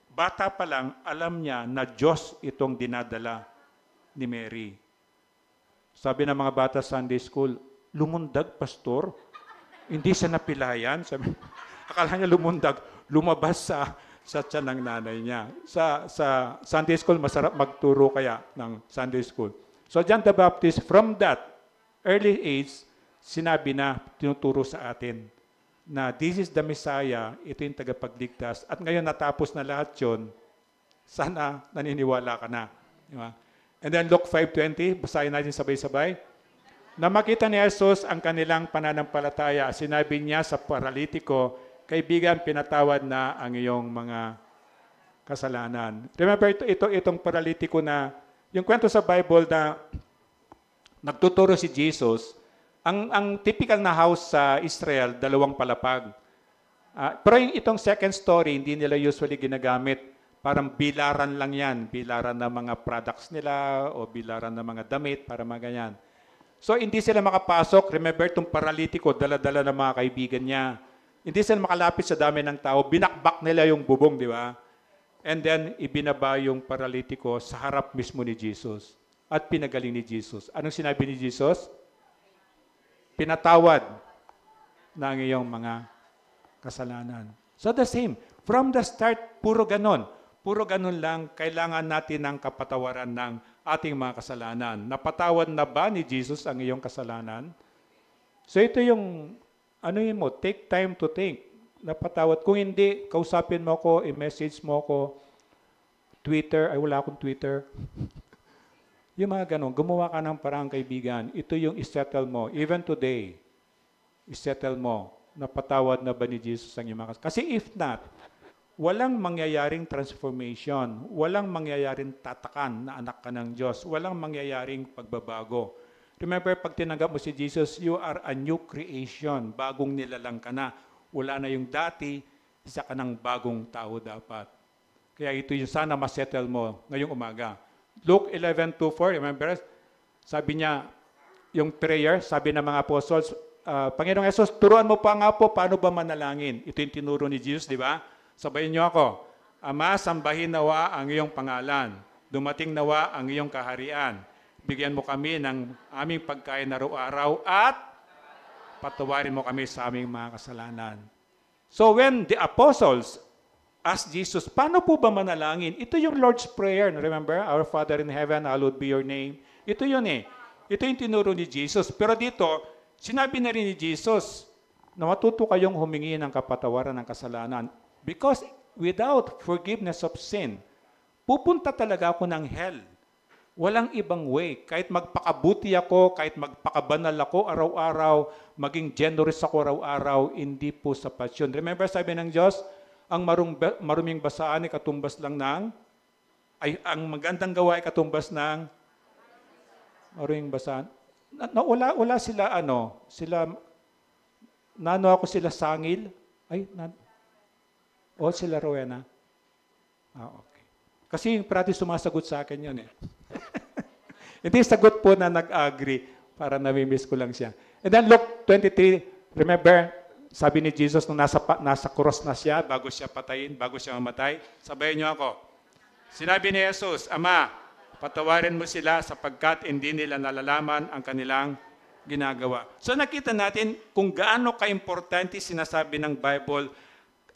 Bata pa lang, alam niya na Diyos itong dinadala ni Mary. Sabi ng mga bata sa Sunday School, lumundag, pastor? Hindi siya napilayan. Sabi, akala niya lumundag, lumabas sa tiyan ng nanay niya. Sa Sunday School, masarap magturo kaya ng Sunday School. So John the Baptist, from that early age, sinabi na, tinuturo sa atin, na this is the Messiah, ito yung tagapagligtas. At ngayon natapos na lahat yun, sana naniniwala ka na. Di ba? And then Luke 5:20, basahin natin sabay-sabay. Na makita ni Jesus ang kanilang pananampalataya, sinabi niya sa paralitiko, kaibigan, pinatawad na ang iyong mga kasalanan. Remember itong paralitiko na, yung kwento sa Bible na nagtuturo si Jesus, ang typical na house sa Israel, 2 palapag. Pero itong second story, hindi nila usually ginagamit. Parang bilaran lang yan. Bilaran ng mga products nila o bilaran ng mga damit, para mga ganyan. So, hindi sila makapasok. Remember, itong paralitiko, dala-dala ng mga kaibigan niya. Hindi sila makalapit sa dami ng tao. Binakbak nila yung bubong, di ba? And then, ibinaba yung paralitiko sa harap mismo ni Jesus. At pinagaling ni Jesus. Anong sinabi ni Jesus? Pinatawad na ang iyong mga kasalanan. So the same. From the start, puro ganon. Puro ganon lang, kailangan natin ng kapatawaran ng ating mga kasalanan. Napatawad na ba ni Jesus ang iyong kasalanan? So ito yung, take time to think. Napatawad. Kung hindi, kausapin mo ko, i-message mo ko, Twitter, ay wala akong Twitter. Yung mga ganon, gumawa ka ng parang kaibigan. Ito yung isettle mo. Even today, isettle mo. Napatawad na ba ni Jesus ang iyong mga kasalanan? Kasi if not, walang mangyayaring transformation, walang mangyayaring tatakan na anak ka ng Diyos, walang mangyayaring pagbabago. Remember, pag tinanggap mo si Jesus, you are a new creation. Bagong nilalang ka na. Wala na yung dati, isa ka ng bagong tao dapat. Kaya ito yung sana masettle mo ngayong umaga. Luke 11:24, remember? Sabi niya, yung prayer, sabi ng mga apostles, Panginoong Jesus, turuan mo pa nga po paano ba manalangin. Ito yung tinuro ni Jesus, di ba? Sabayin niyo ako, Ama, sambahin nawa ang iyong pangalan. Dumating nawa ang iyong kaharian. Bigyan mo kami ng aming pagkain araw-araw at patawarin mo kami sa aming mga kasalanan. So when the apostles asked Jesus, paano po ba manalangin? Ito yung Lord's Prayer. Remember, Our Father in heaven, hallowed be your name. Ito yun eh. Ito yung tinuro ni Jesus. Pero dito, sinabi na rin ni Jesus na matuto kayong humingi ng kapatawaran ng kasalanan. Because without forgiveness of sin, pupunta talaga ako ng hell. Walang ibang way. Kahit magpakabuti ako, kahit magpakabanal ako araw-araw, maging generous ako araw-araw, hindi po sapat yun. Remember, sabi ng Diyos, ang maruming basaan ay katumbas lang ng, ang magandang gawa ay katumbas ng maruming basaan. Wala sila, sila sangil. Sila Rowena. Okay. Kasi yung parati sumasagot sa akin yun eh. Hindi sagot po na nag-agree para namimiss ko lang siya. And then Luke 23, remember, sabi ni Jesus nung nasa cross na siya, bago siya patayin, bago siya mamatay, sabayin niyo ako. Sinabi ni Jesus, Ama, patawarin mo sila sapagkat hindi nila nalalaman ang kanilang ginagawa. So nakita natin kung gaano ka-importante sinasabi ng Bible.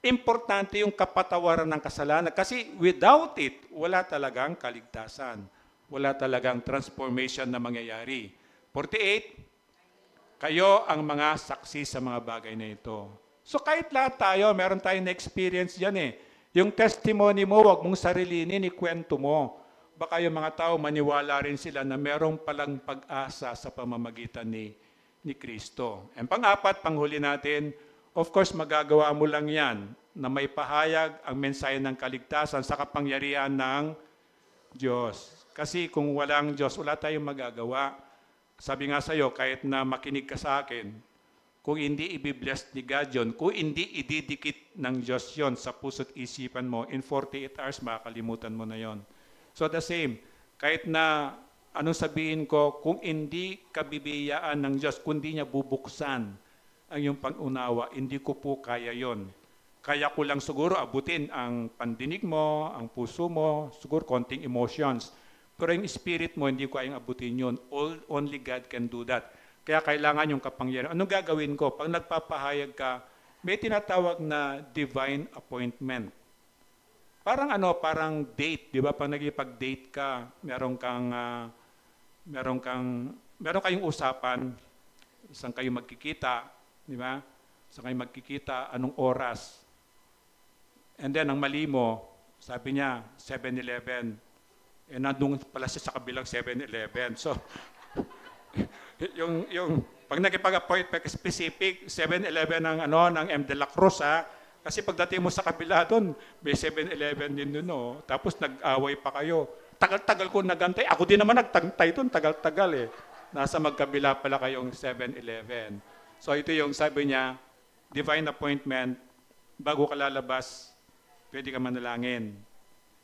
Importante yung kapatawaran ng kasalanan kasi without it, wala talagang kaligtasan. Wala talagang transformation na mangyayari. 48, kayo ang mga saksi sa mga bagay na ito. So kahit lahat tayo, meron tayong na-experience dyan eh. Yung testimony mo, wag mong sarilinin, ikwento mo. Baka yung mga tao maniwala rin sila na merong palang pag-asa sa pamamagitan ni Kristo. And pang-apat, panghuli natin, of course, magagawa mo lang yan na may pahayag ang mensahe ng kaligtasan sa kapangyarihan ng Diyos. Kasi kung walang Diyos, wala tayong magagawa. Sabi nga sa iyo, kahit na makinig ka sa akin, kung hindi i-bless ni God yun, kung hindi ididikit ng Diyos yun sa puso't isipan mo, in 48 hours, makakalimutan mo na yon. So the same, kahit na anong sabihin ko, kung hindi kabibiyaan ng Diyos, kung hindi niya bubuksan ang iyong pag-unawa, hindi ko po kaya yon. Kaya ko lang siguro abutin ang pandinig mo, ang puso mo, siguro konting emotions. Pero yung spirit mo, hindi ko kayang abutin yun. Only God can do that. Kaya kailangan yung kapangyarihan. Anong gagawin ko? Pag nagpapahayag ka, may tinatawag na divine appointment. Parang parang date, di ba? Pag nagipag-date ka, meron kayong usapan, isang kayo magkikita, di ba? Isang kayo magkikita, anong oras? And then, ang mali mo, sabi niya, 7-Eleven. nandun pala siya sa kabilang 7-Eleven. So, yung pag nakipag-appointment specific, 7-Eleven ng M. de la Cruz, ha? Kasi pagdating mo sa kabila doon, may 7-Eleven din doon, no? Tapos nag-away pa kayo. Tagal-tagal ko nagantay. Ako din naman nagtantay doon, tagal-tagal eh. Nasa magkabila pala kayong 7-Eleven. So ito yung sabi niya, divine appointment, bago ka lalabas, pwede ka manalangin.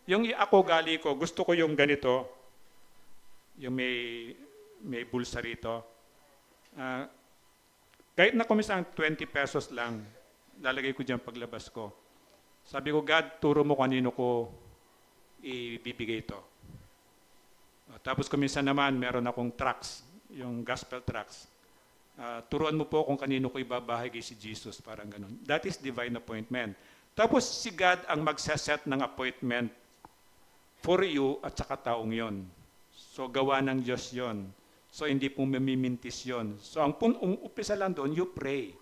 Yung ako gali ko, gusto ko yung ganito, yung may bulsa rito. Kahit na kumisang 20 pesos lang, lalagay ko dyan paglabas ko. Sabi ko, God, turo mo kanino ko ibibigay ito. Tapos kuminsan naman, meron akong tracts, yung gospel tracts. Turuan mo po kung kanino ko ibabahagi si Jesus, parang ganun. That is divine appointment. Tapos si God ang magsaset ng appointment for you at saka taong yon. So gawa ng Diyos yon. So hindi po mamimintis yon. So ang umpisa lang doon, you pray.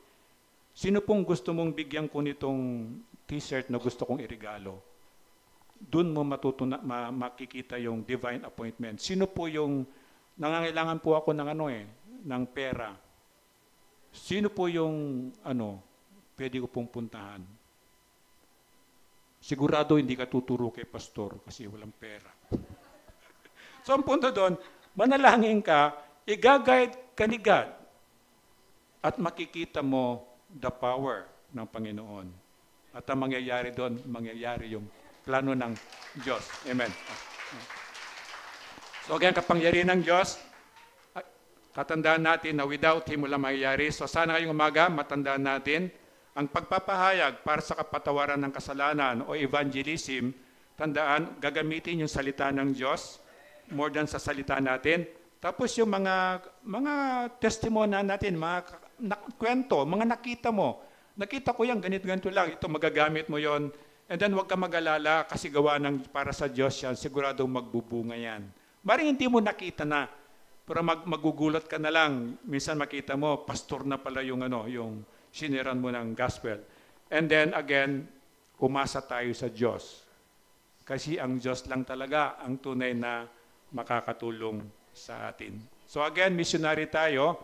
Sino pong gusto mong bigyan ko nitong t-shirt na gusto kong irigalo? Doon mo makikita yung divine appointment. Sino po yung nangangailangan po ako ng ng pera? Sino po yung pwede ko pong puntahan? Sigurado hindi ka tuturo kay pastor kasi walang pera. So ang punto doon, manalangin ka, i-guide ka ni God at makikita mo the power ng Panginoon. At ang mangyayari doon, mangyayari yung plano ng Diyos. Amen. So again, kapangyarihan ng Diyos, tatandaan natin na without Him wala mangyayari. So sana ngayong umaga, matandaan natin, ang pagpapahayag para sa kapatawaran ng kasalanan o evangelism, tandaan, gagamitin yung salita ng Diyos, more than sa salita natin. Tapos yung mga testimony natin, mga kwento, mga nakita mo. Nakita ko yan, ganito lang. Ito, magagamit mo yon. And then huwag ka mag-alala kasi gawa ng para sa Diyos yan, siguradong magbubunga yan. Maring hindi mo nakita na, pero magugulat ka na lang. Minsan makita mo, pastor na pala yung yung siniran mo ng gospel. And then again, umasa tayo sa Diyos. Kasi ang Diyos lang talaga ang tunay na makakatulong sa atin. So again, missionary tayo.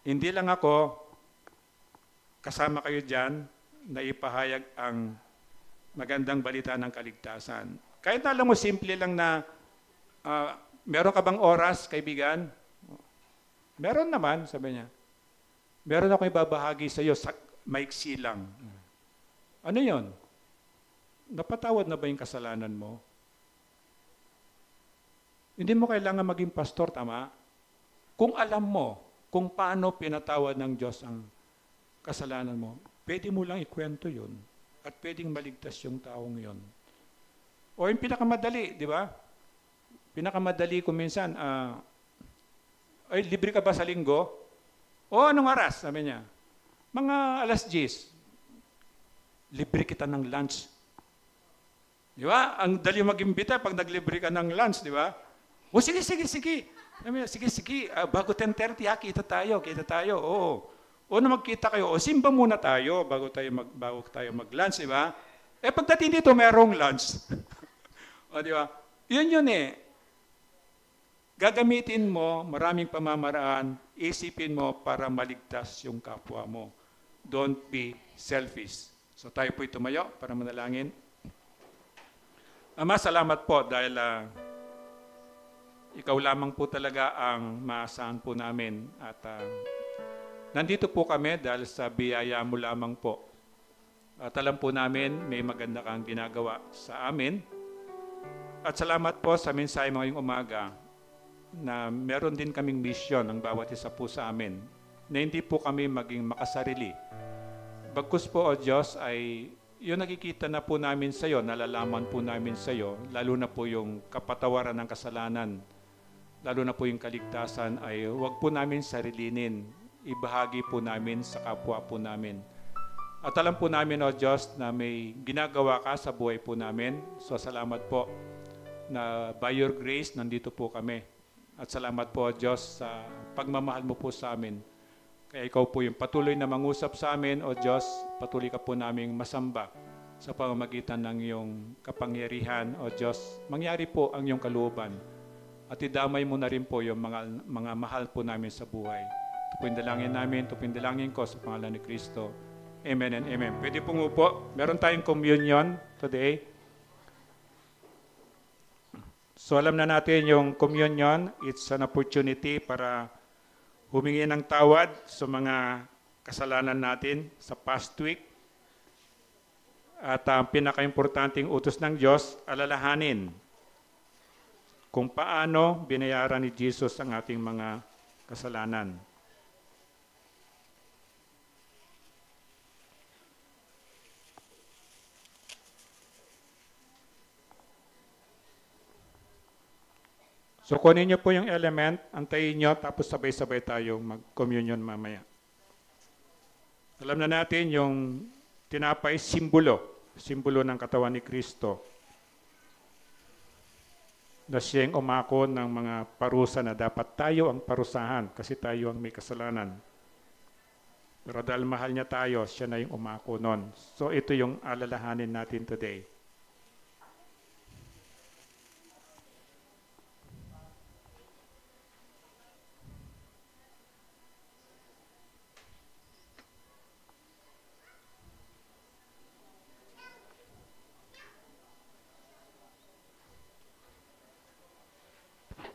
Hindi lang ako, kasama kayo dyan, na ipahayag ang magandang balita ng kaligtasan. Kahit alam mo, simple lang na, meron ka bang oras, kaibigan? Meron naman, sabi niya. Meron ako ibabahagi sa iyo, maiksi lang. Ano yon? Napatawad na ba yung kasalanan mo? Hindi mo kailangan maging pastor, tama? Kung alam mo kung paano pinatawad ng Diyos ang kasalanan mo, pwede mo lang ikwento yun at pwedeng maligtas yung taong yon. O yung pinakamadali, di ba? Pinakamadali ko minsan, ay, libre ka ba sa linggo? O, anong oras? Sabi niya. Mga alas 10. Libre kita ng lunch. Di ba? Ang dali mag-imbita pag naglibre ka ng lunch, di ba? O, sige. Sige. Bago 10:30, kita tayo. Oo. O na magkita kayo, o simba muna tayo bago tayo mag-lunch, di ba? Pagdating dito, merong lunch. O, di ba? Yun eh. Gagamitin mo, maraming pamamaraan, isipin mo para maligtas yung kapwa mo. Don't be selfish. So tayo po'y tumayo para manalangin. Ama, salamat po dahil ikaw lamang po talaga ang maasahan po namin. At nandito po kami dahil sa biyaya mo lamang po. At alam po namin may maganda kang ginagawa sa amin. At salamat po sa mensahe mo ngayong umaga na meron din kaming mission ang bawat isa po sa amin na hindi po kami maging makasarili. Bagkus po, O Diyos, ay yung nakikita na po namin sa iyo, nalalaman po namin sa iyo, lalo na po yung kapatawaran ng kasalanan, lalo na po yung kaligtasan, ay huwag po namin sarilinin, ibahagi po namin sa kapwa po namin. At alam po namin, O Diyos, na may ginagawa ka sa buhay po namin. So salamat po na by your grace, nandito po kami. At salamat po, O Diyos, sa pagmamahal mo po sa amin. Kaya ikaw po yung patuloy na mangusap sa amin, O Diyos, patuloy ka po naming masamba sa pamamagitan ng iyong kapangyarihan, O Diyos, mangyari po ang iyong kalooban. At idamay mo na rin po yung mga mahal po namin sa buhay. Ito po yung dalangin namin, ito po yung dalangin ko sa pangalan ni Kristo. Amen and amen. Pwede pong upo. Meron tayong communion today. So alam na natin yung communion, it's an opportunity para humingi ng tawad sa mga kasalanan natin sa past week. At ang pinaka-importanting utos ng Diyos, alalahanin kung paano binayaran ni Jesus ang ating mga kasalanan. So kunin niyo po yung element, antayin niyo, tapos sabay-sabay tayong mag-communion mamaya. Alam na natin yung tinapay, simbolo ng katawan ni Kristo, na siyang umako ng mga parusa na dapat tayo ang parusahan kasi tayo ang may kasalanan. Pero dahil mahal niya tayo, siya na yung umako nun. So ito yung alalahanin natin today.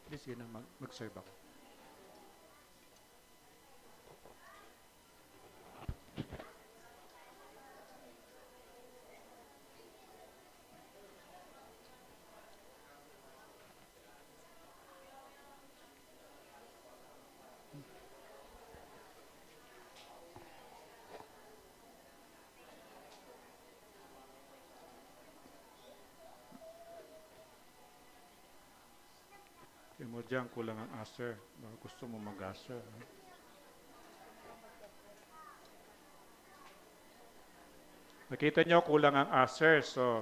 Please, yun na mag-serve ako. Kaya mo dyan, kulang ang aser. Baka gusto mo mag-aser. Nakita nyo, kulang ang aser. So,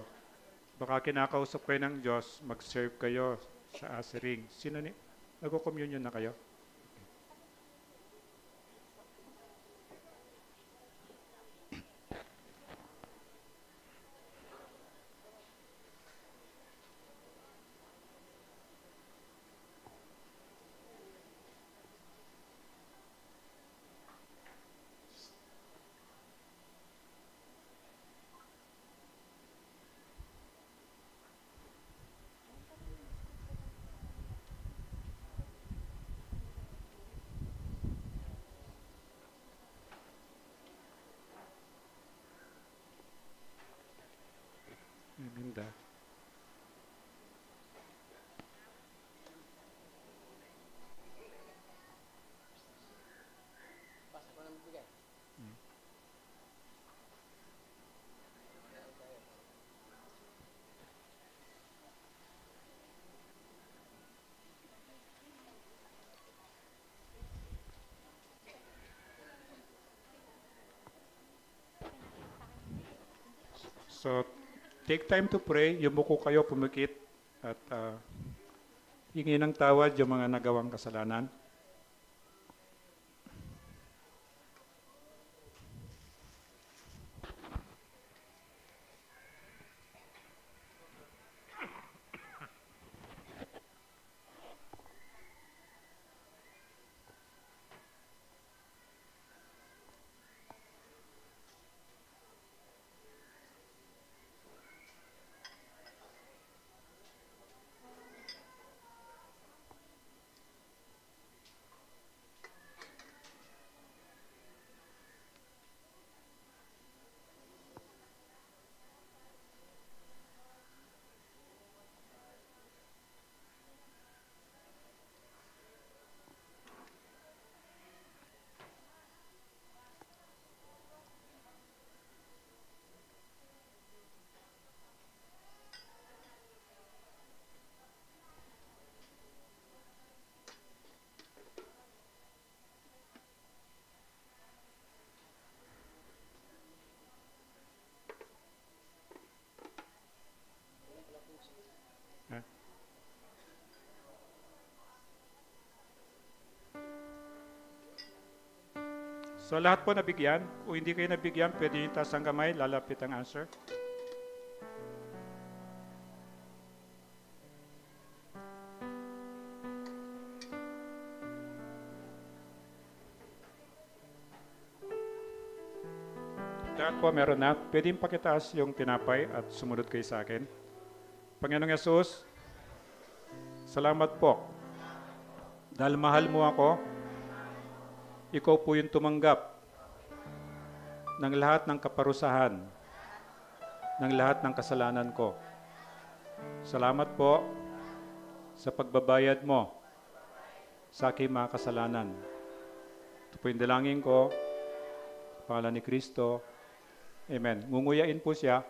baka kinakausap kayo ng Diyos, mag-serve kayo sa asering. Sino ni? Nag-communion na kayo? Linda. So, take time to pray, yumuko kayo, pumikit, at hingi ng tawad yung mga nagawang kasalanan. So lahat po nabigyan. Kung hindi kayo nabigyan, pwede nyo itaas ang kamay, lalapit ang answer. Lahat po meron na. Pwede pakitaas yung tinapay at sumunod kayo sa akin. Panginoong Yesus, salamat po. Dahil mahal mo ako, ikaw po yung tumanggap ng lahat ng kaparusahan, ng lahat ng kasalanan ko. Salamat po sa pagbabayad mo sa aking mga kasalanan. Ito po yung dalangin ko, pangalan ni Kristo. Amen. Ngunguyain po siya.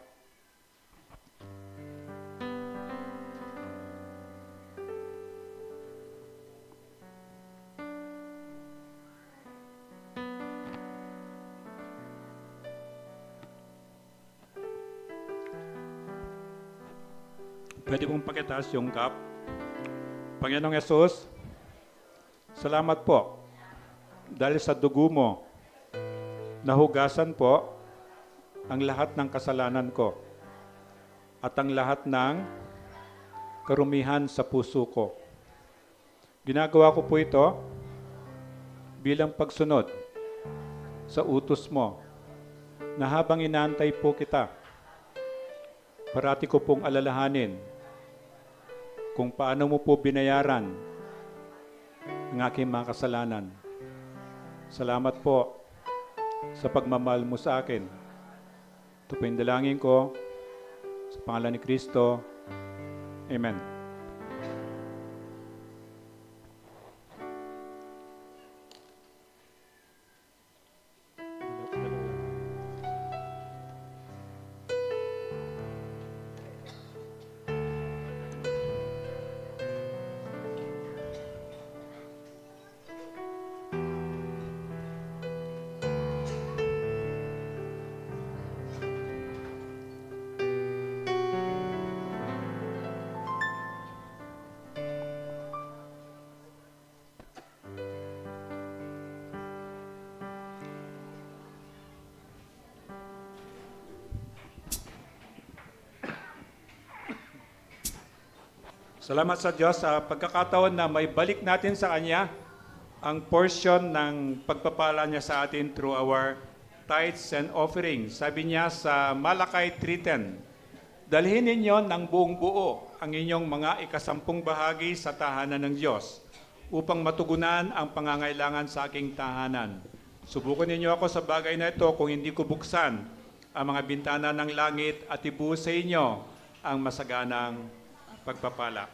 Pwede pong pakitaas yung cup. Panginoong Yesus, salamat po dahil sa dugo mo, nahugasan po ang lahat ng kasalanan ko at ang lahat ng karumihan sa puso ko. Ginagawa ko po ito bilang pagsunod sa utos mo na habang inaantay po kita, parati ko pong alalahanin kung paano mo po binayaran ang aking mga kasalanan. Salamat po sa pagmamahal mo sa akin. Ito po yung dalangin ko sa pangalan ni Kristo. Amen. Salamat sa Diyos sa pagkakataon na may balik natin sa Kanya ang portion ng pagpapala niya sa atin through our tithes and offerings. Sabi niya sa Malakay 3:10, dalhin ninyo ng buong buo ang inyong mga ikasampung bahagi sa tahanan ng Diyos upang matugunan ang pangangailangan sa aking tahanan. Subukan ninyo ako sa bagay na ito kung hindi ko buksan ang mga bintana ng langit at ibuhos sa inyo ang masaganang pagpapala.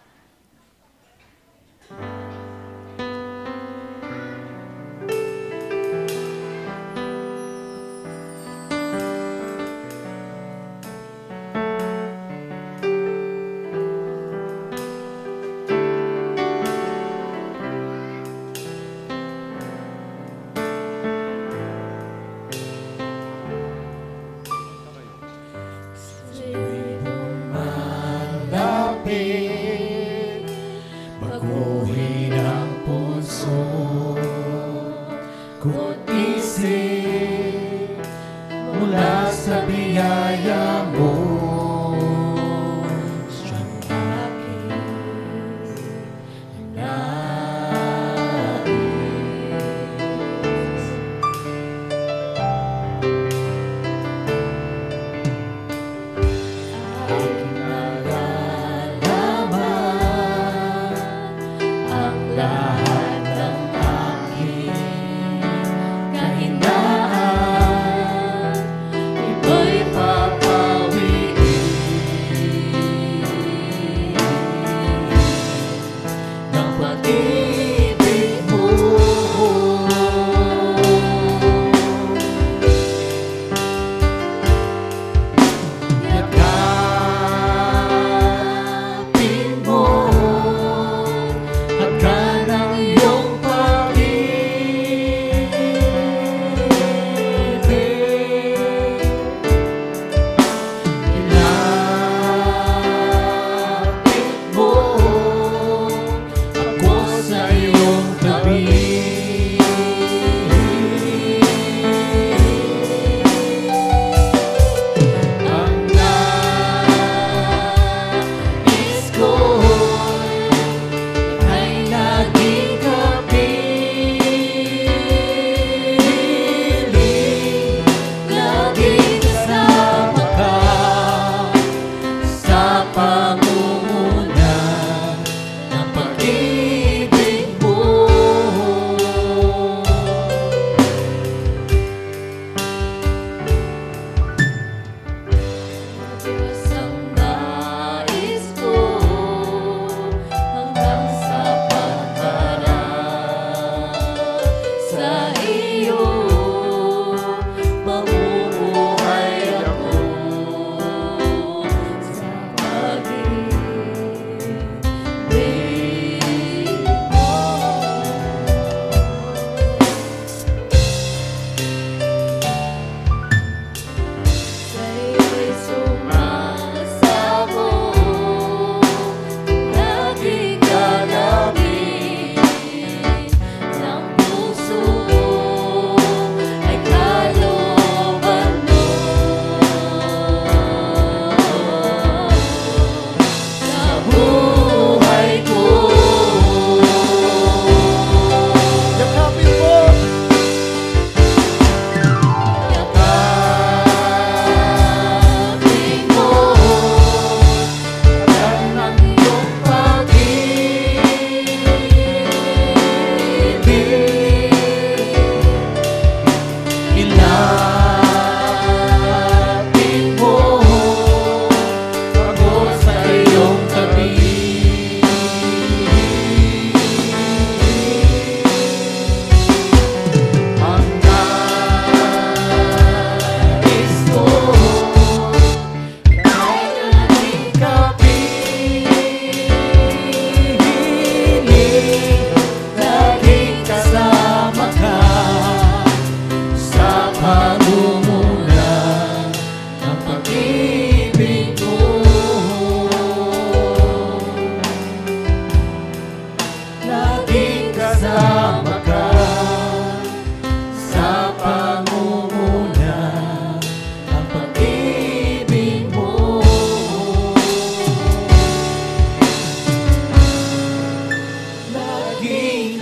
Hanggang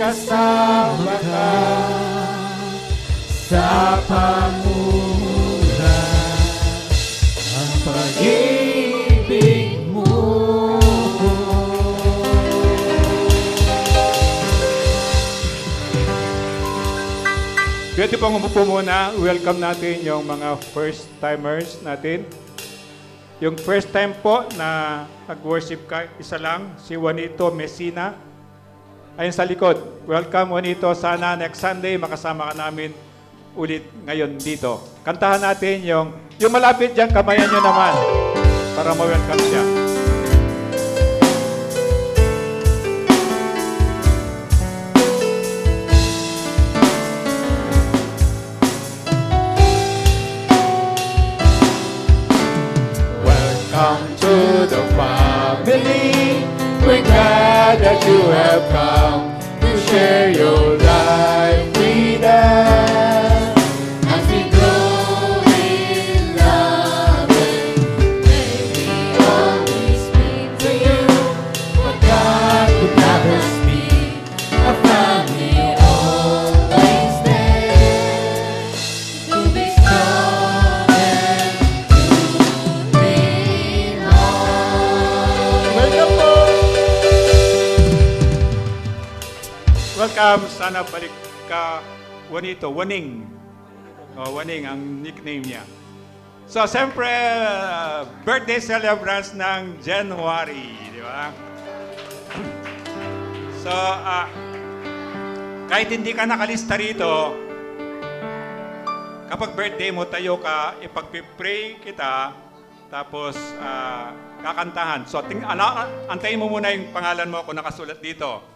kasama ka sa pamumulan ang pag-ibig mo. Pwede pong umupo muna. Welcome natin yung mga first-timers natin. Yung first time po na nag-worship ka, isa lang, si Juanito Messina. Ayun sa likod. Welcome, Juanito. Sana next Sunday makasama ka namin ulit ngayon dito. Kantahan natin yung malapit dyan, kamayan nyo naman para ma-welcome siya. Welcome to the family. We're glad that you have come to share your life with us. As we grow in love, may we always be to you what God would have us be, a family always there to be strong and to lean on. Welcome po! Welcome. Sana balik ka, Juanito. Waning. Waning ang nickname niya. So, siyempre, birthday celebrants ng January. Di ba? So, kahit hindi ka nakalista rito, kapag birthday mo, tayo ka, ipag-pray kita, tapos kakantahan. So, antayin mo muna yung pangalan mo kung nakasulat dito.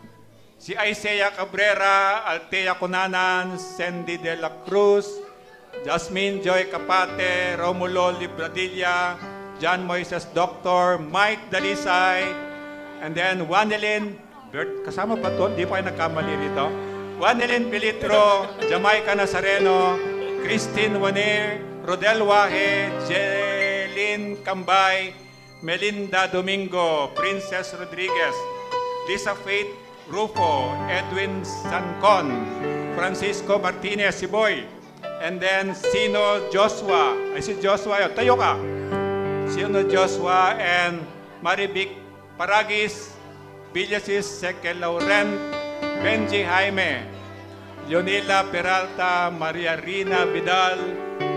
Si Isaiah Cabrera, Altea Cunanan, Sandy de la Cruz, Jasmine Joy Capate, Romulo Libradilla, John Moises Doctor, Mike Dalisay, and then Wanelin, kasama ba ito? Di pa kayo nagkamali rito. Wanelin Pilitro, Jamaica Nazareno, Christine Wanir, Rodel Wahe, Jeline Cambay, Melinda Domingo, Princess Rodriguez, Lisa Faith Rufo, Edwin Sancon, Francisco Martinez, si Boy, and then Sino Joshua, ay si Joshua yun, tayo ka, Sino Joshua, and Marivic Paragis, Villasis Seque Laurent, Benji Jaime, Leonila Peralta, Maria Rina Vidal,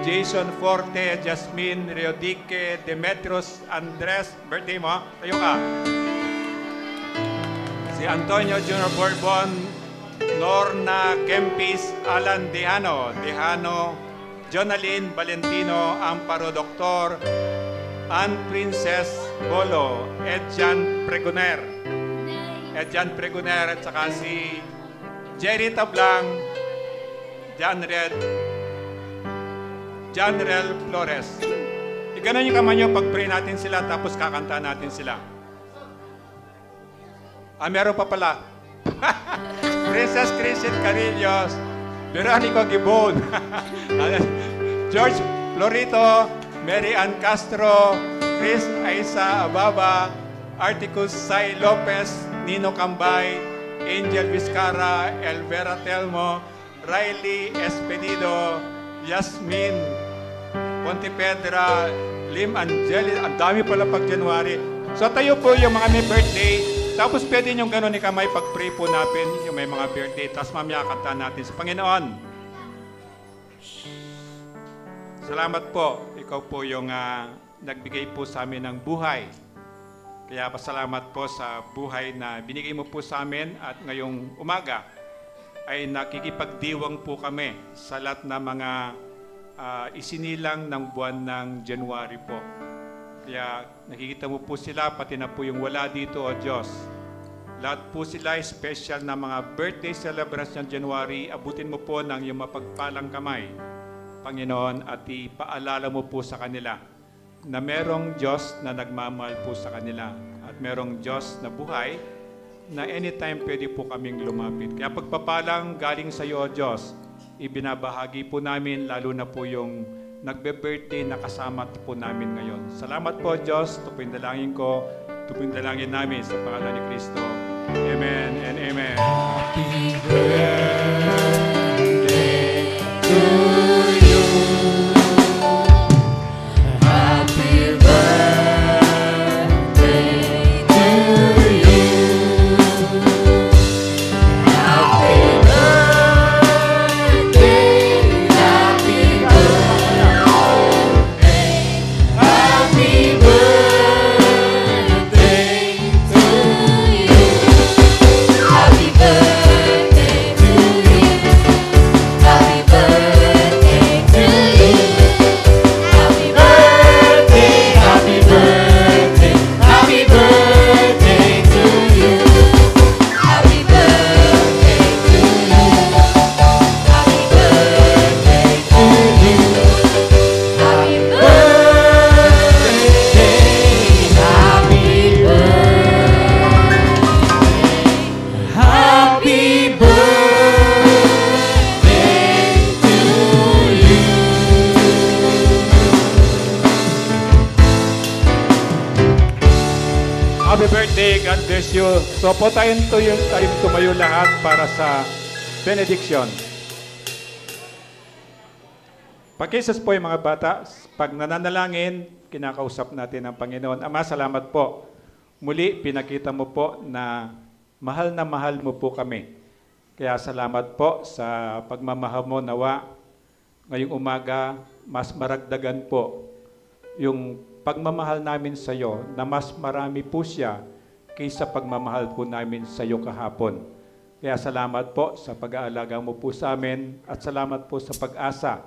Jason Forte, Jasmine Riodique, Demetrios Andres, birthday mo, tayo ka. Si Antonio Junior Bourbon, Norna Kempis, Alan Dejano, Jonaline Valentino, Amparo Doctor, Ann Princess Bolo, Edjan Pregoner, at saka si Jerry Tablang, Janrel Flores. Iganon yung kamay nyo, pag-pray natin sila, tapos kakanta natin sila. Meron pa pala. Princess Crisit Carillos, Veronico Gibon, George Florito, Mary Ann Castro, Chris Aisa Ababa, Articus Sai Lopez, Nino Cambay, Angel Vizcara, Elvera Telmo, Riley Espedido, Yasmin Pontipedra, Lim Angeli. Ang dami pala pag January. So tayo po yung mga may birthday. Tapos pwede nyo gano'n ni kamay pag-pray po natin yung may mga birthday. Tapos mamaya kanta natin sa Panginoon. Salamat po. Ikaw po yung nagbigay po sa amin ng buhay. Kaya pasalamat po sa buhay na binigay mo po sa amin at ngayong umaga ay nakikipagdiwang po kami sa lahat na mga isinilang ng buwan ng January po. Kaya nakikita mo po sila, pati na po yung wala dito, O Diyos. Lahat po sila special na mga birthday celebrants ng January. Abutin mo po ng iyong mapagpalang kamay, Panginoon, at ipaalala mo po sa kanila na merong Diyos na nagmamahal po sa kanila at merong Diyos na buhay na anytime pwede po kaming lumapit. Kaya pagpapalang galing sa iyo, O Diyos, ibinabahagi po namin, lalo na po yung nagbe-birthday na kasama po namin ngayon. Salamat po, Diyos. Ito po yung dalangin ko. Ito po yung dalangin namin sa pangalan ni Kristo. Amen and amen. Happy bless you. So po tayo tumayo lahat para sa benediction. Pakisas po yung mga bata. Pag nananalangin, kinakausap natin ang Panginoon. Ama, salamat po. Muli, pinakita mo po na mahal mo po kami. Kaya salamat po sa pagmamahal mo nawa. Ngayong umaga, mas maragdagan po yung pagmamahal namin sa iyo na mas marami po siya kaysa pagmamahal po namin sa iyo kahapon. Kaya salamat po sa pag-aalaga mo po sa amin at salamat po sa pag-asa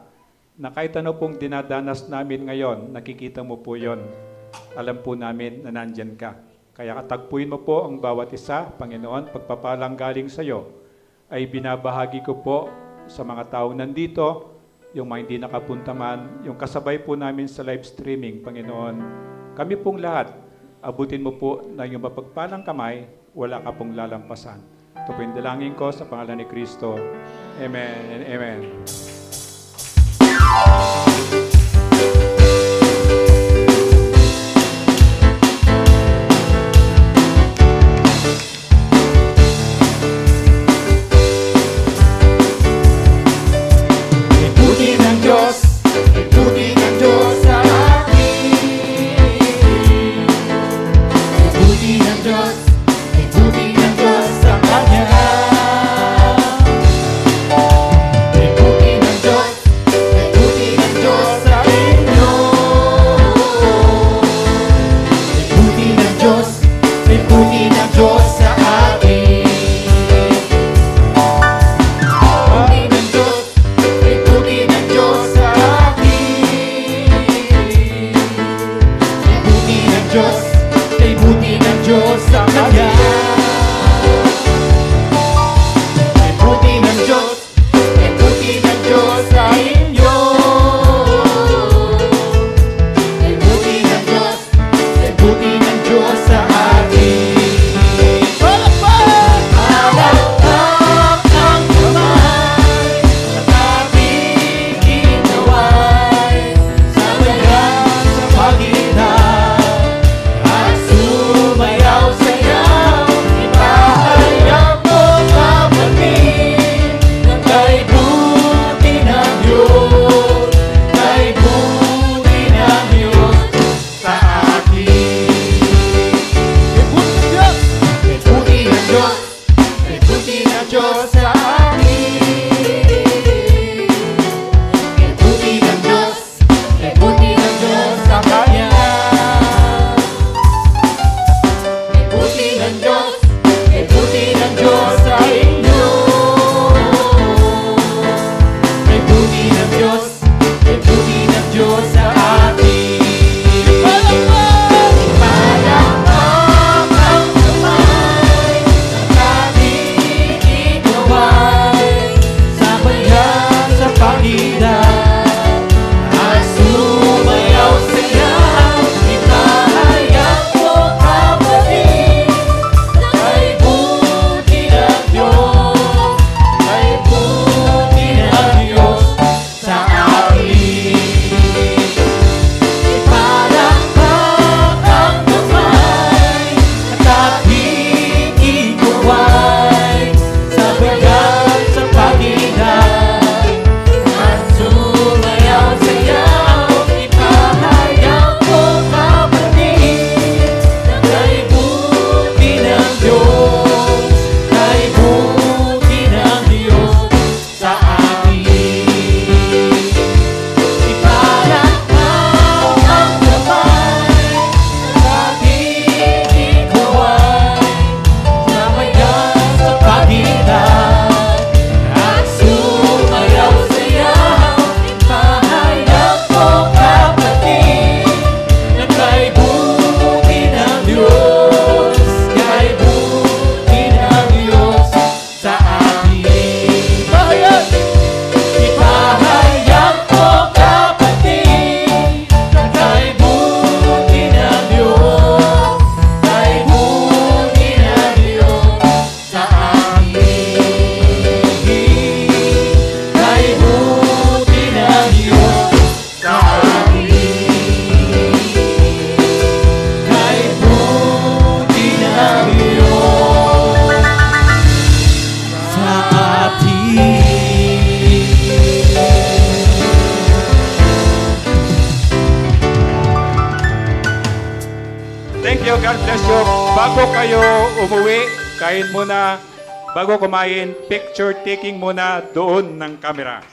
na kahit ano pong dinadanas namin ngayon, nakikita mo po yon. Alam po namin na nandyan ka. Kaya katagpuin mo po ang bawat isa, Panginoon, pagpapalang galing sa iyo, ay binabahagi ko po sa mga taong nandito, yung mga hindi nakapunta man, yung kasabay po namin sa live streaming, Panginoon. Kami pong lahat, abutin mo po na yung mapagpalang kamay, wala ka pong lalampasan. Ito po yung dalangin ko sa pangalan ni Kristo. Amen and amen. Why? bago kayo umuwi, kain muna. Bago kumain, picture taking muna doon ng camera.